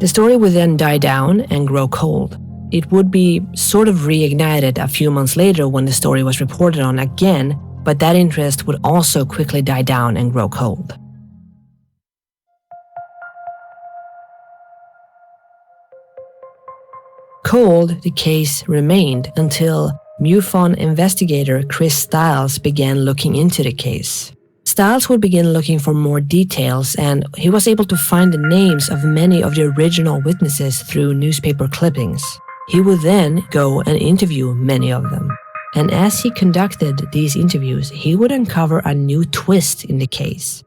The story would then die down and grow cold. It would be sort of reignited a few months later when the story was reported on again, but that interest would also quickly die down and grow cold. Cold, the case remained until MUFON investigator Chris Stiles began looking into the case. Stiles would begin looking for more details, and he was able to find the names of many of the original witnesses through newspaper clippings. He would then go and interview many of them. And as he conducted these interviews, he would uncover a new twist in the case.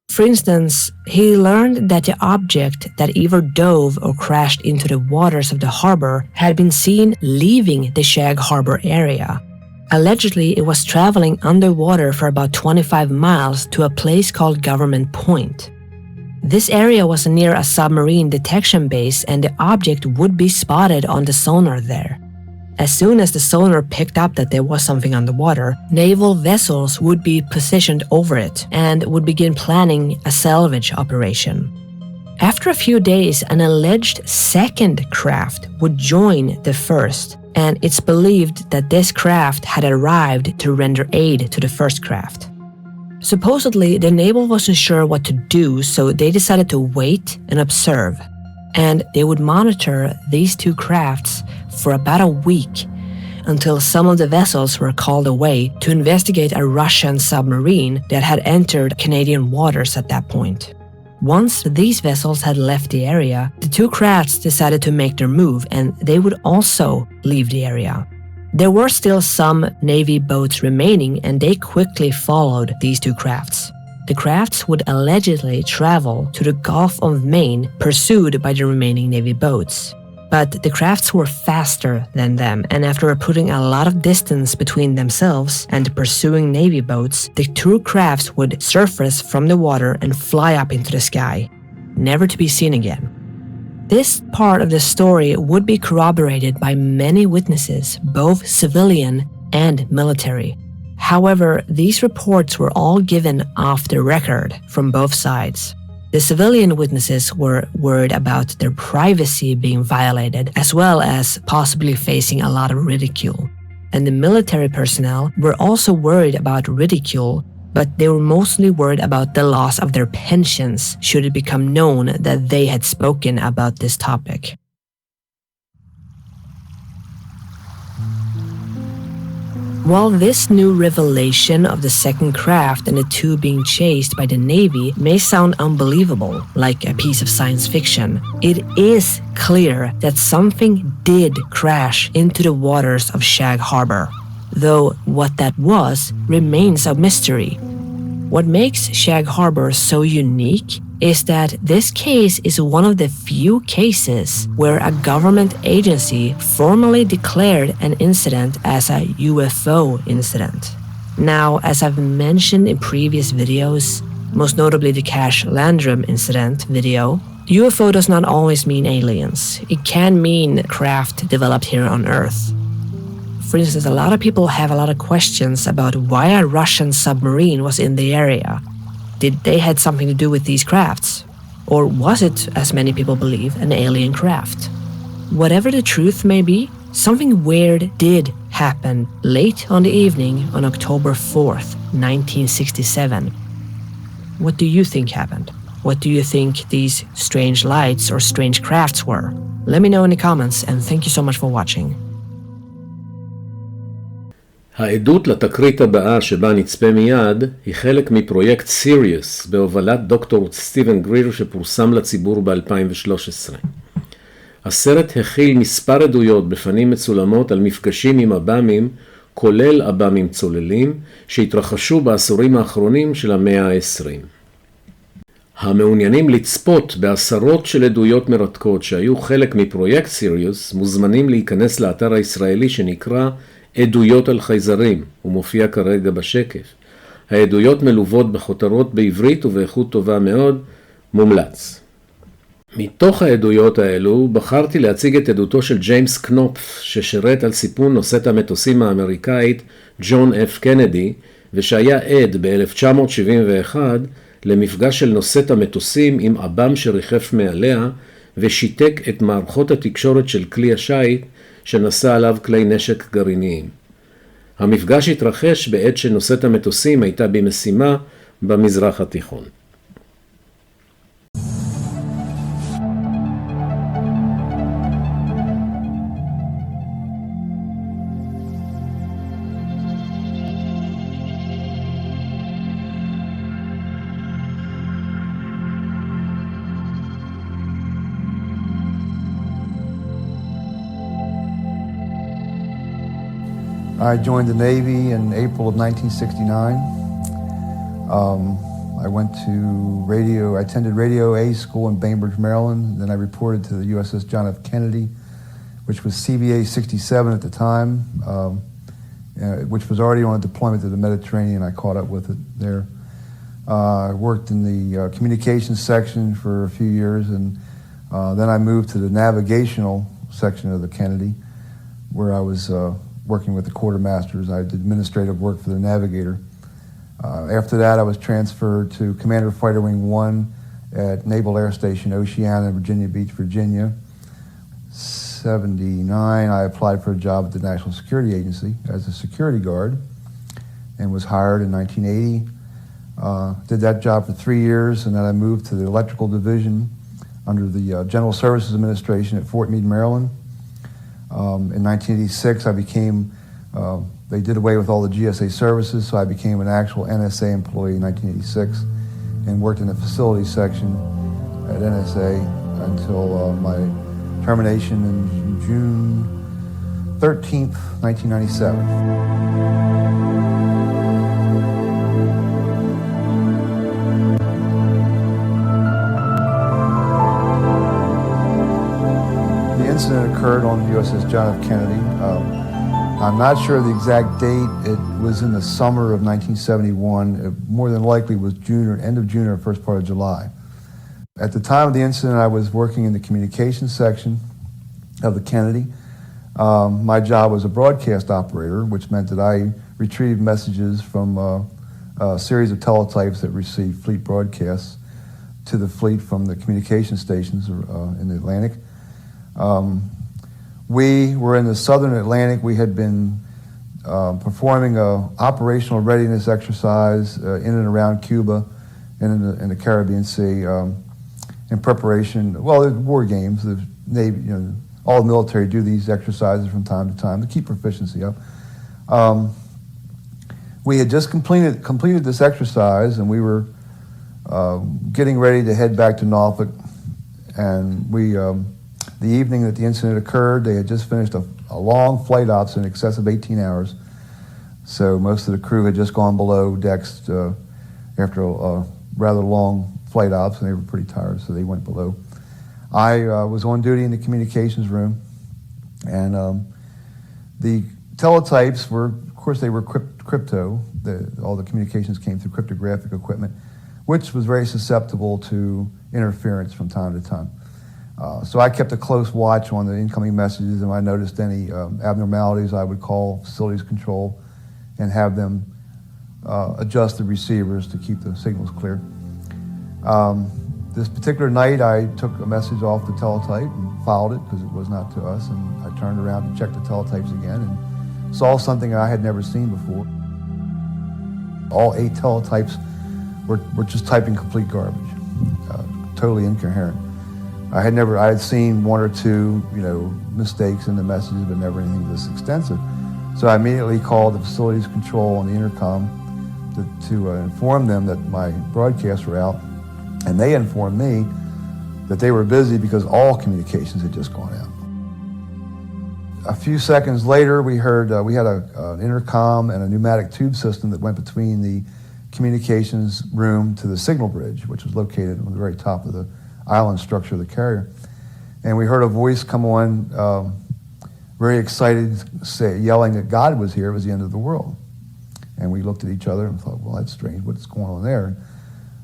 For instance, he learned that the object that either dove or crashed into the waters of the harbor had been seen leaving the Shag Harbor area. Allegedly, it was traveling underwater for about 25 miles to a place called Government Point. This area was near a submarine detection base, and the object would be spotted on the sonar there. As soon as the sonar picked up that there was something underwater, naval vessels would be positioned over it and would begin planning a salvage operation. After a few days, an alleged second craft would join the first, and it's believed that this craft had arrived to render aid to the first craft. Supposedly, the naval wasn't sure what to do, so they decided to wait and observe. And they would monitor these two crafts for about a week until some of the vessels were called away to investigate a Russian submarine that had entered Canadian waters at that point. Once these vessels had left the area, the two crafts decided to make their move, and they would also leave the area. There were still some Navy boats remaining, and they quickly followed these two crafts. The crafts would allegedly travel to the Gulf of Maine, pursued by the remaining Navy boats. But the crafts were faster than them, and after putting a lot of distance between themselves and the pursuing Navy boats, the two crafts would surface from the water and fly up into the sky, never to be seen again. This part of the story would be corroborated by many witnesses, both civilian and military. However, these reports were all given off the record from both sides. The civilian witnesses were worried about their privacy being violated, as well as possibly facing a lot of ridicule. And the military personnel were also worried about ridicule, but they were mostly worried about the loss of their pensions should it become known that they had spoken about this topic. While this new revelation of the second craft and the two being chased by the Navy may sound unbelievable, like a piece of science fiction, it is clear that something did crash into the waters of Shag Harbor, though what that was remains a mystery. What makes Shag Harbor so unique is that this case is one of the few cases where a government agency formally declared an incident as a UFO incident. Now, as I've mentioned in previous videos, most notably the Cash Landrum incident video, UFO does not always mean aliens. It can mean craft developed here on Earth. For instance, a lot of people have a lot of questions about why a Russian submarine was in the area. Did they had something to do with these crafts? Or was it, as many people believe, an alien craft? Whatever the truth may be, something weird did happen late on the evening on October 4th, 1967. What do you think happened? What do you think these strange lights or strange crafts were? Let me know in the comments, and thank you so much for watching. העדות לתקרית הבאה שבה נצפה מיד היא חלק מפרויקט סיריוס בהובלת דוקטור סטיבן גריר שפורסם לציבור ב-2013. הסרט הכיל מספר עדויות בפנים מצולמות על מפגשים עם אב"מים, כולל אב"מים צוללים, שהתרחשו בעשורים האחרונים של המאה ה-20. המעוניינים לצפות בעשרות של עדויות מרתקות שהיו חלק מפרויקט סיריוס מוזמנים להיכנס לאתר הישראלי שנקרא עדויות על חייזרים, הוא מופיע כרגע בשקף. העדויות מלוות בכותרות בעברית ובאיכות טובה מאוד, מומלץ. מתוך העדויות האלו בחרתי להציג את עדותו של ג'יימס קנופף, ששירת על סיפון נושאת המטוסים האמריקאית ג'ון אף קנדי, ושהיה עד ב-1971 למפגש של נושאת המטוסים עם אב"ם שריחף מעליה, ושיתק את מערכות התקשורת של כלי השיט שנשא עליו כלי נשק גרעיניים. המפגש התרחש בעת שנושאת המטוסים הייתה במשימה במזרח התיכון. I joined the Navy in April of 1969. I went to I attended Radio A school in Bainbridge, Maryland. Then I reported to the USS John F. Kennedy, which was CVA 67 at the time, which was already on a deployment to the Mediterranean. I caught up with it there. I worked in the communications section for a few years, and then I moved to the navigational section of the Kennedy, where I was working with the quartermasters. I did administrative work for the navigator. After that, I was transferred to Commander Fighter Wing 1 at Naval Air Station Oceana in Virginia Beach, Virginia. 1979, I applied for a job at the National Security Agency as a security guard and was hired in 1980. Did that job for 3 years, and then I moved to the electrical division under the General Services Administration at Fort Meade, Maryland. In 1986, they did away with all the GSA services, so I became an actual NSA employee in 1986 and worked in the facilities section at NSA until my termination in June 13th, 1997. Incident occurred on the USS John F. Kennedy. I'm not sure the exact date. It was in the summer of 1971. It more than likely was end of June or first part of July. At the time of the incident, I was working in the communications section of the Kennedy. My job was a broadcast operator, which meant that I retrieved messages from a series of teletypes that received fleet broadcasts to the fleet from the communication stations in the Atlantic. We were in the southern Atlantic. We had been performing an operational readiness exercise in and around Cuba and in the Caribbean Sea in preparation. Well, war games. The Navy, all the military do these exercises from time to time to keep proficiency up. We had just completed this exercise, and we were getting ready to head back to Norfolk, and the evening that the incident occurred, they had just finished a long flight ops in excess of 18 hours. So most of the crew had just gone below decks after a rather long flight ops, and they were pretty tired, so they went below. I was on duty in the communications room, and the teletypes were, of course, they were crypto, all the communications came through cryptographic equipment, which was very susceptible to interference from time to time. So I kept a close watch on the incoming messages, and if I noticed any abnormalities, I would call facilities control and have them adjust the receivers to keep the signals clear. This particular night, I took a message off the teletype and filed it because it was not to us, and I turned around to check the teletypes again and saw something I had never seen before. All 8 teletypes were just typing complete garbage, totally incoherent. I had seen 1 or 2, mistakes in the messages, but never anything this extensive. So I immediately called the facilities control on the intercom to inform them that my broadcasts were out, and they informed me that they were busy because all communications had just gone out. A few seconds later, we heard we had an intercom and a pneumatic tube system that went between the communications room to the signal bridge, which was located on the very top of the island structure of the carrier. And we heard a voice come on, very excited, yelling that God was here, it was the end of the world. And we looked at each other and thought, well, that's strange, what's going on there?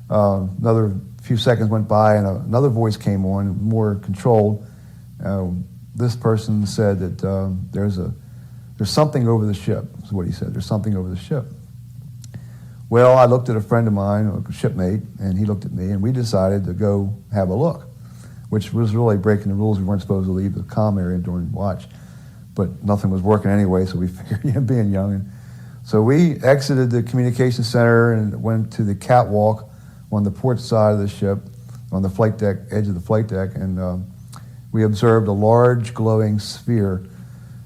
Another few seconds went by and another voice came on, more controlled. This person said that there's something over the ship, is what he said, there's something over the ship. Well, I looked at a friend of mine, a shipmate, and he looked at me, and we decided to go have a look, which was really breaking the rules. We weren't supposed to leave the comm area during watch, but nothing was working anyway, so we figured, being young. And so we exited the communication center and went to the catwalk on the port side of the ship, on the flight deck, edge of the flight deck, and we observed a large glowing sphere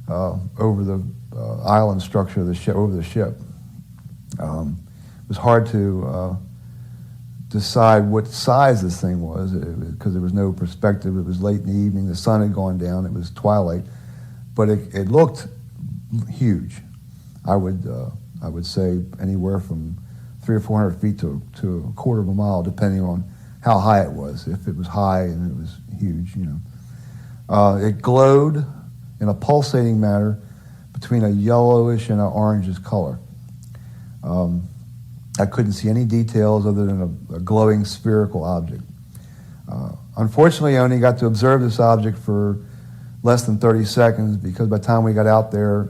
over the island structure of the ship, over the ship. It was hard to decide what size this thing was because there was no perspective. It was late in the evening, the sun had gone down, it was twilight, but it looked huge. I would say anywhere from 300 or 400 feet to a quarter of a mile, depending on how high it was. If it was high and it was huge, it glowed in a pulsating manner between a yellowish and an orangish color. I couldn't see any details other than a glowing spherical object. Unfortunately, I only got to observe this object for less than 30 seconds because by the time we got out there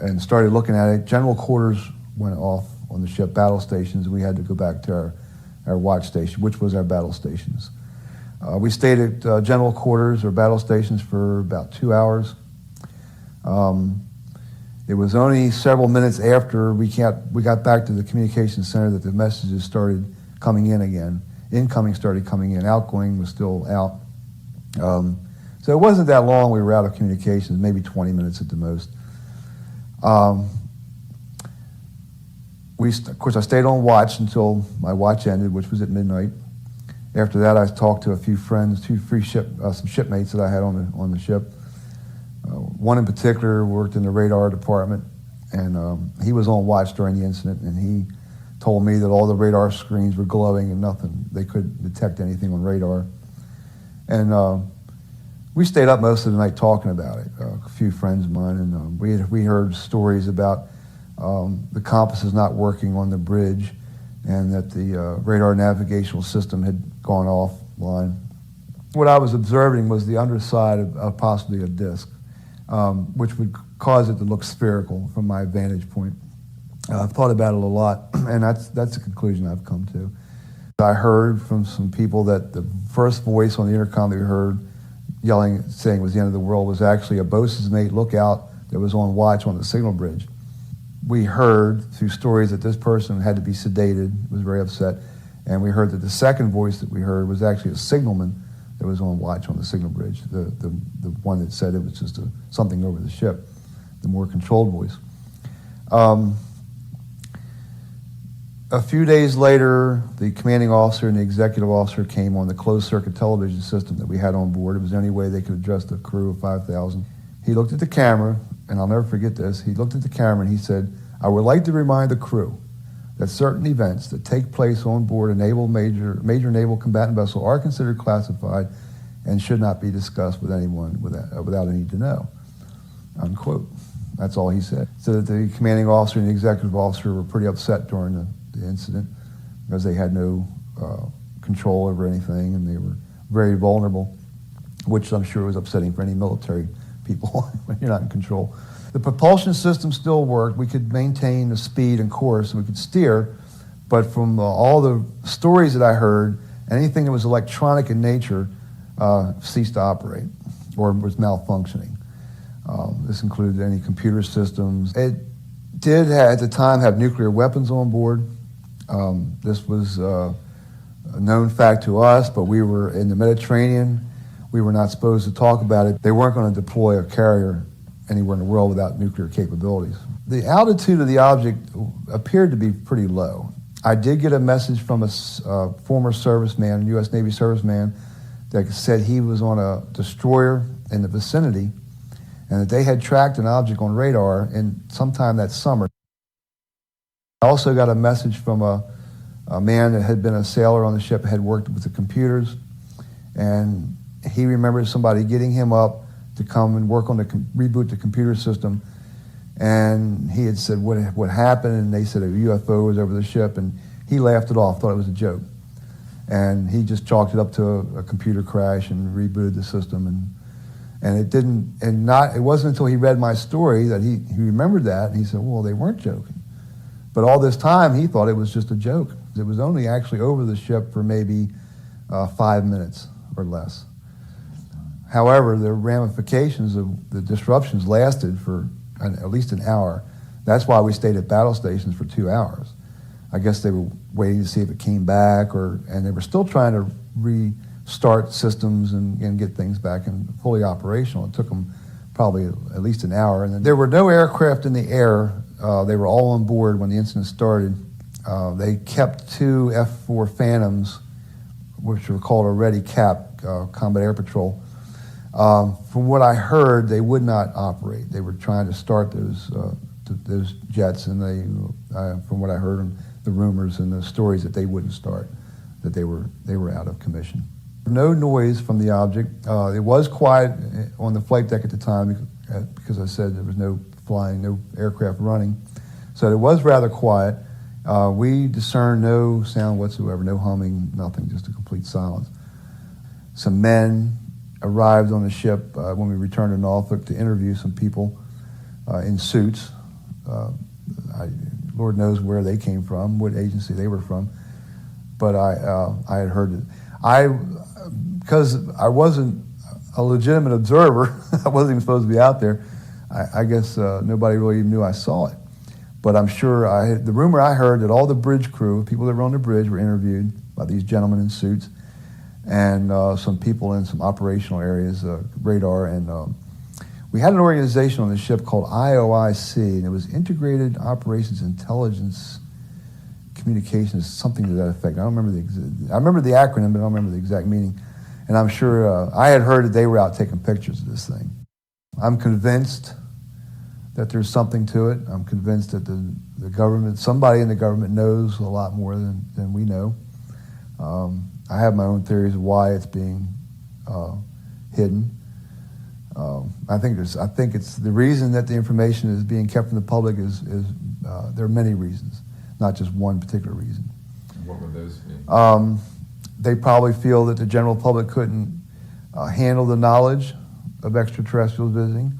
and started looking at it, general quarters went off on the ship, battle stations, and we had to go back to our watch station, which was our battle stations. We stayed at general quarters or battle stations for about 2 hours. It was only several minutes after we got back to the communication center that the messages started coming in again. Incoming started coming in, outgoing was still out. So it wasn't that long we were out of communications, maybe 20 minutes at the most. Of course, I stayed on watch until my watch ended, which was at midnight. After that, I talked to a few friends, some shipmates that I had on the ship. One in particular worked in the radar department, and he was on watch during the incident, and he told me that all the radar screens were glowing and nothing. They couldn't detect anything on radar. And we stayed up most of the night talking about it, a few friends of mine, and we heard stories about the compasses not working on the bridge and that the radar navigational system had gone offline. What I was observing was the underside of possibly a disk, which would cause it to look spherical from my vantage point. I've thought about it a lot, and that's the conclusion I've come to. I heard from some people that the first voice on the intercom that we heard yelling, saying it was the end of the world, was actually a bosun's mate lookout that was on watch on the signal bridge. We heard through stories that this person had to be sedated, was very upset, and we heard that the second voice that we heard was actually a signalman that was on watch on the signal bridge, the one that said it was just something over the ship, the more controlled voice. A few days later, the commanding officer and the executive officer came on the closed-circuit television system that we had on board. It was the only way they could address the crew of 5,000. He looked at the camera, and I'll never forget this. He looked at the camera and he said, "I would like to remind the crew that certain events that take place on board a major naval combatant vessel are considered classified and should not be discussed with anyone without any to know," unquote. That's all he said. So that the commanding officer and the executive officer were pretty upset during the incident because they had no control over anything and they were very vulnerable, which I'm sure was upsetting for any military people when you're not in control. The propulsion system still worked. We could maintain the speed and course, and we could steer, but from all the stories that I heard, anything that was electronic in nature ceased to operate or was malfunctioning. This included any computer systems. It did, at the time, have nuclear weapons on board. This was a known fact to us, but we were in the Mediterranean. We were not supposed to talk about it. They weren't going to deploy a carrier anywhere in the world without nuclear capabilities. The altitude of the object appeared to be pretty low. I did get a message from a former serviceman, U.S. Navy serviceman, that said he was on a destroyer in the vicinity and that they had tracked an object on radar in sometime that summer. I also got a message from a man that had been a sailor on the ship, had worked with the computers, and he remembered somebody getting him up to come and work on the reboot the computer system. And he had said what happened, and they said a UFO was over the ship, and he laughed it off, thought it was a joke. And he just chalked it up to a computer crash and rebooted the system. And it wasn't until he read my story that he remembered that, and he said, well, they weren't joking. But all this time, he thought it was just a joke. It was only actually over the ship for maybe 5 minutes or less. However, the ramifications of the disruptions lasted for at least an hour. That's why we stayed at battle stations for 2 hours. I guess they were waiting to see if it came back, and they were still trying to restart systems and get things back and fully operational. It took them probably at least an hour. And then there were no aircraft in the air. They were all on board when the incident started. They kept 2 F-4 Phantoms, which were called already CAP, Combat Air Patrol. From what I heard, they would not operate. They were trying to start those jets, and from what I heard, and the rumors and the stories, that they wouldn't start, that they were out of commission. No noise from the object. It was quiet on the flight deck at the time because I said there was no flying, no aircraft running, so it was rather quiet. We discerned no sound whatsoever, no humming, nothing, just a complete silence. Some men arrived on the ship when we returned to Norfolk to interview some people in suits. Lord knows where they came from, what agency they were from, but I had heard it. Because I wasn't a legitimate observer, I wasn't even supposed to be out there, I guess nobody really even knew I saw it. But I'm sure the rumor I heard that all the bridge crew, people that were on the bridge, were interviewed by these gentlemen in suits, and some people in some operational areas, radar, and we had an organization on the ship called IOIC, and it was Integrated Operations Intelligence Communications, something to that effect. I don't remember I remember the acronym, but I don't remember the exact meaning. And I'm sure I had heard that they were out taking pictures of this thing. I'm convinced that there's something to it. I'm convinced that the government, somebody in the government knows a lot more than we know. I have my own theories of why it's being hidden. I think it's the reason that the information is being kept from the public is there are many reasons, not just one particular reason. What would those be? They probably feel that the general public couldn't handle the knowledge of extraterrestrials visiting.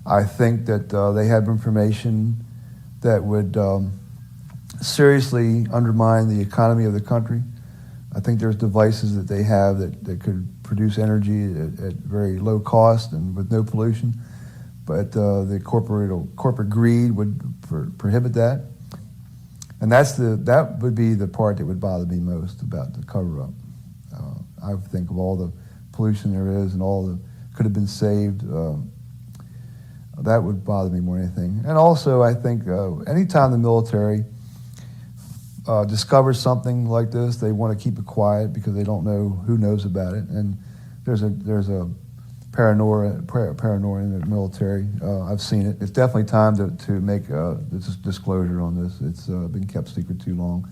I think that they have information that would seriously undermine the economy of the country. I think there's devices that they have that could produce energy at very low cost and with no pollution, but the corporate greed would prohibit that. And that would be the part that would bother me most about the cover-up. I think of all the pollution there is and all the could have been saved. That would bother me more than anything. And also, I think anytime the military discovers something like this, they want to keep it quiet because they don't know who knows about it. And there's a paranoia in the military. I've seen it. It's definitely time to make this disclosure on this. It's been kept secret too long.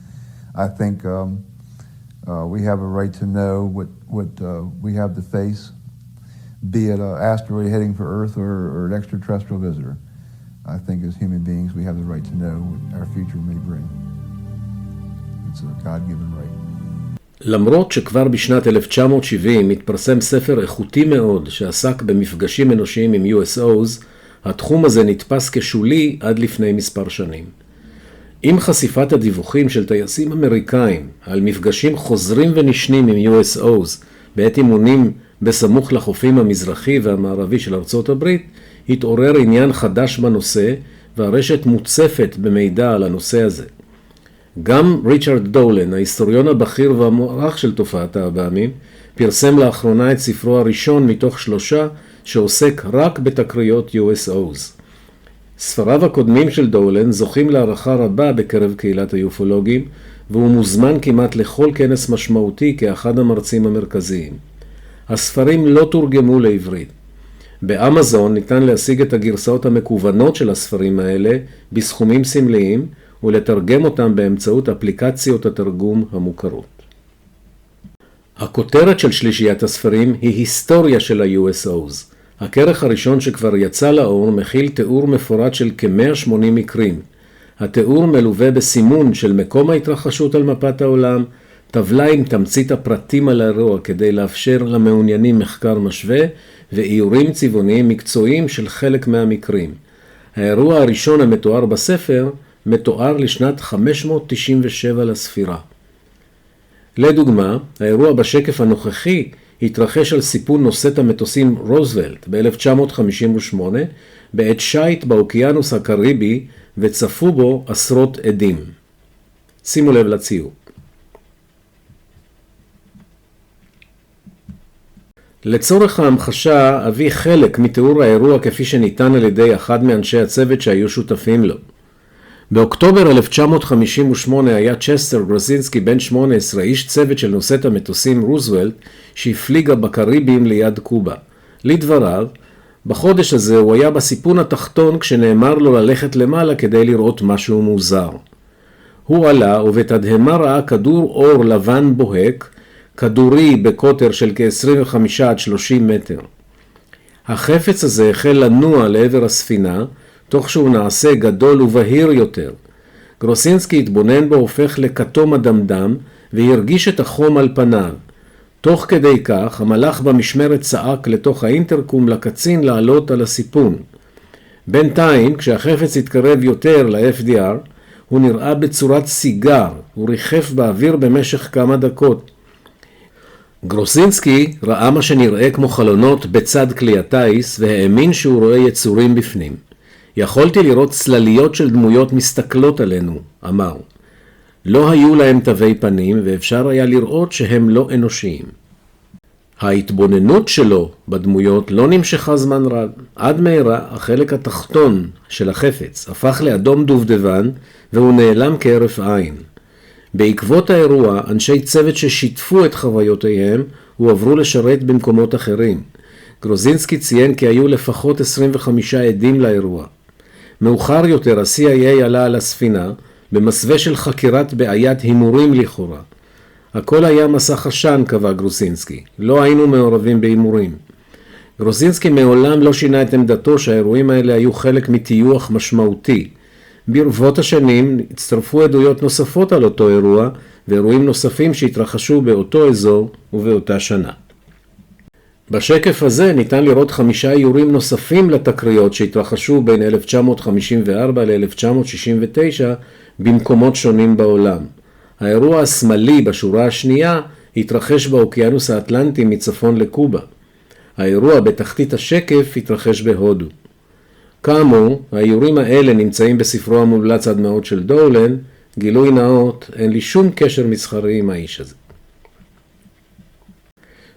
I think we have a right to know what we have to face. be it an asteroid heading for Earth or an extraterrestrial visitor. I think as human beings we have the right to know what our future may bring. It's a God-given right. למרות שכבר בשנת 1970 התפרסם ספר איכותי מאוד שעסק במפגשים אנושיים עם USOs, התחום הזה נתפס כשולי עד לפני מספר שנים. עם חשיפת הדיווחים של טייסים אמריקאים על מפגשים חוזרים ונשנים עם USOs בעת אימונים בסמוך לחופים המזרחי והמערבי של ארצות הברית, התעורר עניין חדש בנושא והרשת מוצפת במידע על הנושא הזה. גם ריצ'רד דולן, ההיסטוריון הבכיר והמוערך של תופעת האב"מים, פרסם לאחרונה את ספרו הראשון מתוך 3 שעוסק רק בתקריות USOs. ספריו הקודמים של דולן זוכים להערכה רבה בקרב קהילת היופולוגים, והוא מוזמן כמעט לכל כנס משמעותי כאחד המרצים המרכזיים. הספרים לא תורגמו לעברית. באמזון ניתן להשיג את הגרסאות המקוונות של הספרים האלה בסכומים סמליים, ולתרגם אותם באמצעות אפליקציות התרגום המוכרות. הכותרת של שלישיית הספרים היא היסטוריה של ה-USOs. הכרך הראשון שכבר יצא לאור מכיל תיאור מפורט של כ-180 מקרים. התיאור מלווה בסימון של מקום ההתרחשות על מפת העולם, טבלה עם תמצית הפרטים על האירוע כדי לאפשר למעוניינים מחקר משווה, ואיורים צבעוניים מקצועיים של חלק מהמקרים. האירוע הראשון המתואר בספר מתואר לשנת 597 לספירה. לדוגמה, האירוע בשקף הנוכחי התרחש על סיפון נושאת המטוסים רוזוולט ב-1958 בעת שייט באוקיינוס הקריבי, וצפו בו עשרות עדים. שימו לב לציור. לצורך ההמחשה אביא חלק מתיאור האירוע כפי שניתן על ידי אחד מאנשי הצוות שהיו שותפים לו. באוקטובר 1958 היה צ'סטר גרוסינסקי בן 18 איש צוות של נושאת המטוסים רוזוולט שהפליגה בקריבים ליד קובה. לדבריו, בחודש הזה הוא היה בסיפון התחתון כשנאמר לו ללכת למעלה כדי לראות משהו מוזר. הוא עלה ובתדהמה ראה כדור אור לבן בוהק, כדורי בקוטר של כ-25 עד 30 מטר. החפץ הזה החל לנוע לעבר הספינה, תוך שהוא נעשה גדול ובהיר יותר. גרוסינסקי התבונן בו הופך לכתום אדמדם, והרגיש את החום על פניו. תוך כדי כך, המלאך במשמרת צעק לתוך האינטרקום לקצין לעלות על הסיפון. בינתיים, כשהחפץ התקרב יותר ל-FDR, הוא נראה בצורת סיגר, הוא ריחף באוויר במשך כמה דקות. גרוסינסקי ראה מה שנראה כמו חלונות בצד כלי הטייס, והאמין שהוא רואה יצורים בפנים. יכולתי לראות צלליות של דמויות מסתכלות עלינו, אמר. לא היו להם תווי פנים, ואפשר היה לראות שהם לא אנושיים. ההתבוננות שלו בדמויות לא נמשכה זמן רב. עד מהרה החלק התחתון של החפץ הפך לאדום דובדבן, והוא נעלם כהרף עין. בעקבות האירוע, אנשי צוות ששיתפו את חוויותיהם הועברו לשרת במקומות אחרים. גרוסינסקי ציין כי היו לפחות 25 עדים לאירוע. מאוחר יותר ה-CIA עלה על הספינה במסווה של חקירת בעיית הימורים לכאורה. הכל היה מסך עשן, קבע גרוסינסקי. לא היינו מעורבים בהימורים. גרוסינסקי מעולם לא שינה את עמדתו שהאירועים האלה היו חלק מטיוח משמעותי. ברבות השנים הצטרפו עדויות נוספות על אותו אירוע, ואירועים נוספים שהתרחשו באותו אזור ובאותה שנה. בשקף הזה ניתן לראות 5 איורים נוספים לתקריות שהתרחשו בין 1954 ל-1969 במקומות שונים בעולם. האירוע השמאלי בשורה השנייה התרחש באוקיינוס האטלנטי מצפון לקובה. האירוע בתחתית השקף התרחש בהודו. כאמור, האיורים האלה נמצאים בספרו המומלץ עד מאות של דולן. גילוי נאות, אין לי שום קשר מסחרי עם האיש הזה.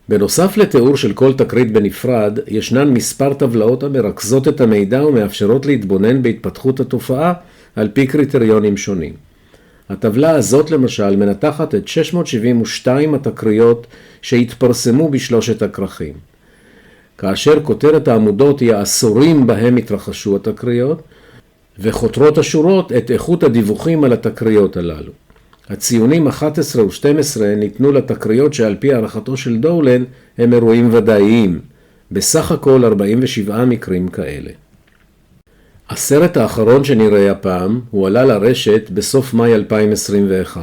בנוסף לתיאור של כל תקרית בנפרד, ישנן מספר טבלאות המרכזות את המידע ומאפשרות להתבונן בהתפתחות התופעה על פי קריטריונים שונים. הטבלה הזאת למשל מנתחת את 672 התקריות שהתפרסמו בשלושת הכרכים. כאשר כותרת העמודות היא העשורים בהם התרחשו התקריות, וחותרות השורות את איכות הדיווחים על התקריות הללו. הציונים 11 ו-12 ניתנו לתקריות שעל פי הערכתו של דולן הם אירועים ודאיים. בסך הכל 47 מקרים כאלה. הסרט האחרון שנראה הפעם הוא עלה לרשת בסוף מאי 2021,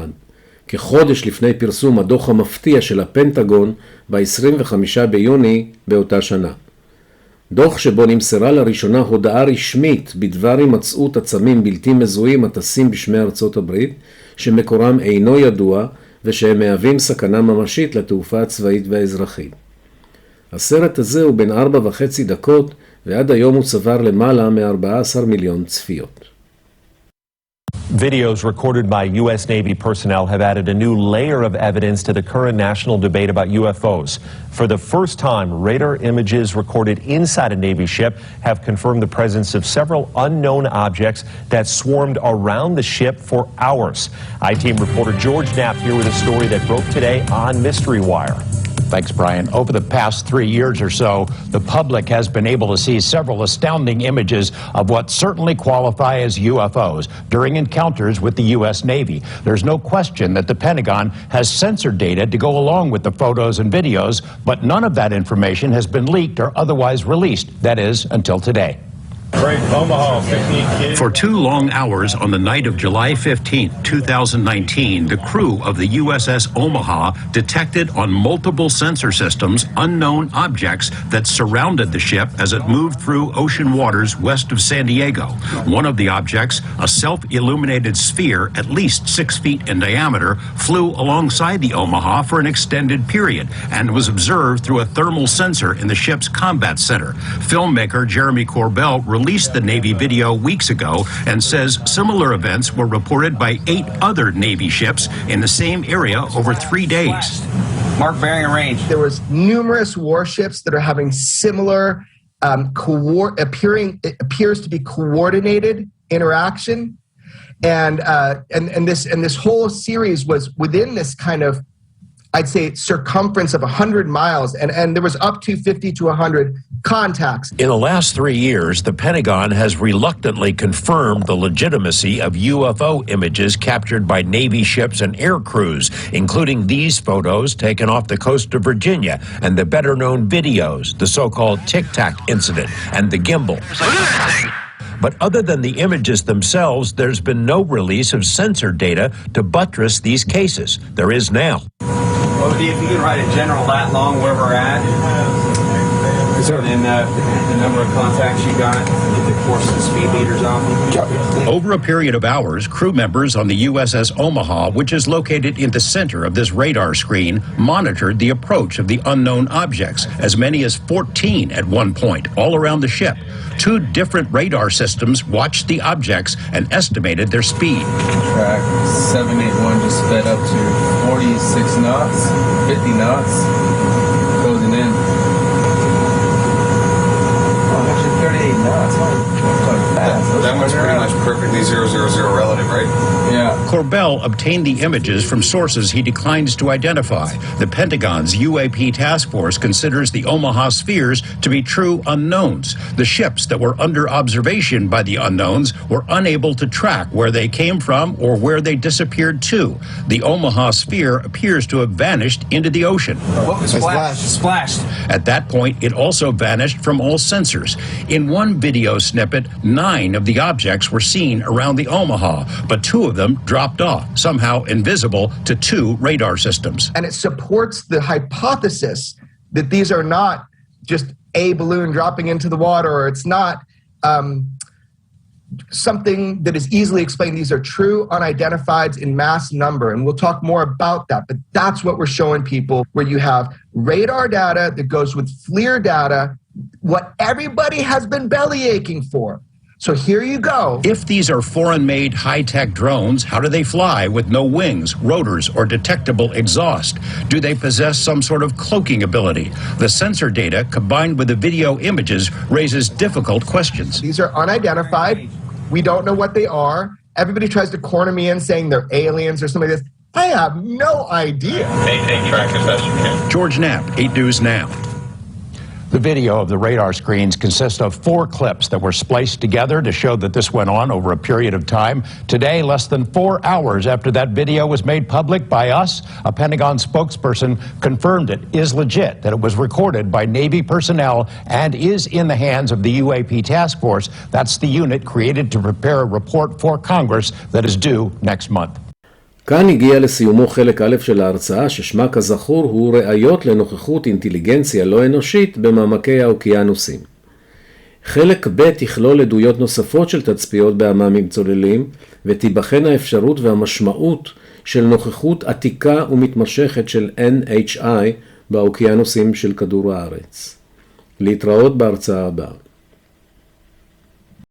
כחודש לפני פרסום הדוח המפתיע של הפנטגון ב-25 ביוני באותה שנה. דוח שבו נמסרה לראשונה הודעה רשמית בדבר הימצאות עצמים בלתי מזוהים הטסים בשמי ארצות הברית, שמקורם אינו ידוע ושהם מהווים סכנה ממשית לתעופה הצבאית והאזרחית. הסרט הזה הוא בין 4.5 דקות, ועד היום הוא צבר למעלה מ-14 מיליון צפיות. Videos recorded by U.S. Navy personnel have added a new layer of evidence to the current national debate about UFOs. For the first time, radar images recorded inside a Navy ship have confirmed the presence of several unknown objects that swarmed around the ship for hours. I-Team reporter George Knapp here with a story that broke today on Mystery Wire. Thanks, Brian. Over the past 3 years or so, the public has been able to see several astounding images of what certainly qualify as UFOs during encounters with the U.S. Navy. There's no question that the Pentagon has censored data to go along with the photos and videos, but none of that information has been leaked or otherwise released. That is, until today. For 2 long hours on the night of July 15, 2019, the crew of the USS Omaha detected on multiple sensor systems unknown objects that surrounded the ship as it moved through ocean waters west of San Diego. One of the objects, a self-illuminated sphere at least 6 feet in diameter, flew alongside the Omaha for an extended period and was observed through a thermal sensor in the ship's combat center. Filmmaker Jeremy Corbell released the Navy video weeks ago and says similar events were reported by 8 other Navy ships in the same area over 3 days. Mark bearing and range. There was numerous warships that are having similar it appears to be coordinated interaction, and this whole series was within this kind of, I'd say, circumference of 100 miles, and there was up to 50 to 100 contacts. In the last 3 years, the Pentagon has reluctantly confirmed the legitimacy of UFO images captured by Navy ships and air crews, including these photos taken off the coast of Virginia and the better-known videos, the so-called Tic Tac incident and the gimbal. But other than the images themselves, there's been no release of censored data to buttress these cases. There is now. Well, if you can write a general that long where we're at, and the number of contacts you got, the course of the speed meters off. Over a period of hours, crew members on the USS Omaha, which is located in the center of this radar screen, monitored the approach of the unknown objects, as many as 14 at one point, all around the ship. 2 different radar systems watched the objects and estimated their speed. Track 781 just sped up to 46 knots, 50 knots, closing in. Oh, actually 38 knots. Quite fast. That one's pretty much perfectly 000 relative, right? Yeah. Corbell obtained the images from sources he declines to identify. The Pentagon's UAP task force considers the Omaha spheres to be true unknowns. The ships that were under observation by the unknowns were unable to track where they came from or where they disappeared to. The Omaha sphere appears to have vanished into the ocean. What was splashed? At that point, it also vanished from all sensors. In one video snippet, 9 of the objects were seen around the Omaha, but 2 of them dropped off, somehow invisible to 2 radar systems. And it supports the hypothesis that these are not just a balloon dropping into the water, or it's not something that is easily explained. These are true unidentifieds in mass number, and we'll talk more about that, but that's what we're showing people, where you have radar data that goes with FLIR data, what everybody has been belly aching for. So here you go. If these are foreign-made high-tech drones, how do they fly with no wings, rotors, or detectable exhaust? Do they possess some sort of cloaking ability? The sensor data, combined with the video images, raises difficult questions. These are unidentified. We don't know what they are. Everybody tries to corner me in saying they're aliens or something like this. I have no idea. Maintain track as best you can. George Knapp, 8 News Now. The video of the radar screens consists of 4 clips that were spliced together to show that this went on over a period of time. Today, less than 4 hours after that video was made public by us, a Pentagon spokesperson confirmed it is legit, that it was recorded by Navy personnel and is in the hands of the UAP task force. That's the unit created to prepare a report for Congress that is due next month. כאן הגיע לסיומו חלק א' של ההרצאה, ששמה כזכור הוא ראיות לנוכחות אינטליגנציה לא אנושית במעמקי האוקיינוסים. חלק ב' יכלול עדויות נוספות של תצפיות בעממים צוללים, ותיבחן האפשרות והמשמעות של נוכחות עתיקה ומתמשכת של N.H.I באוקיינוסים של כדור הארץ. להתראות בהרצאה הבאה.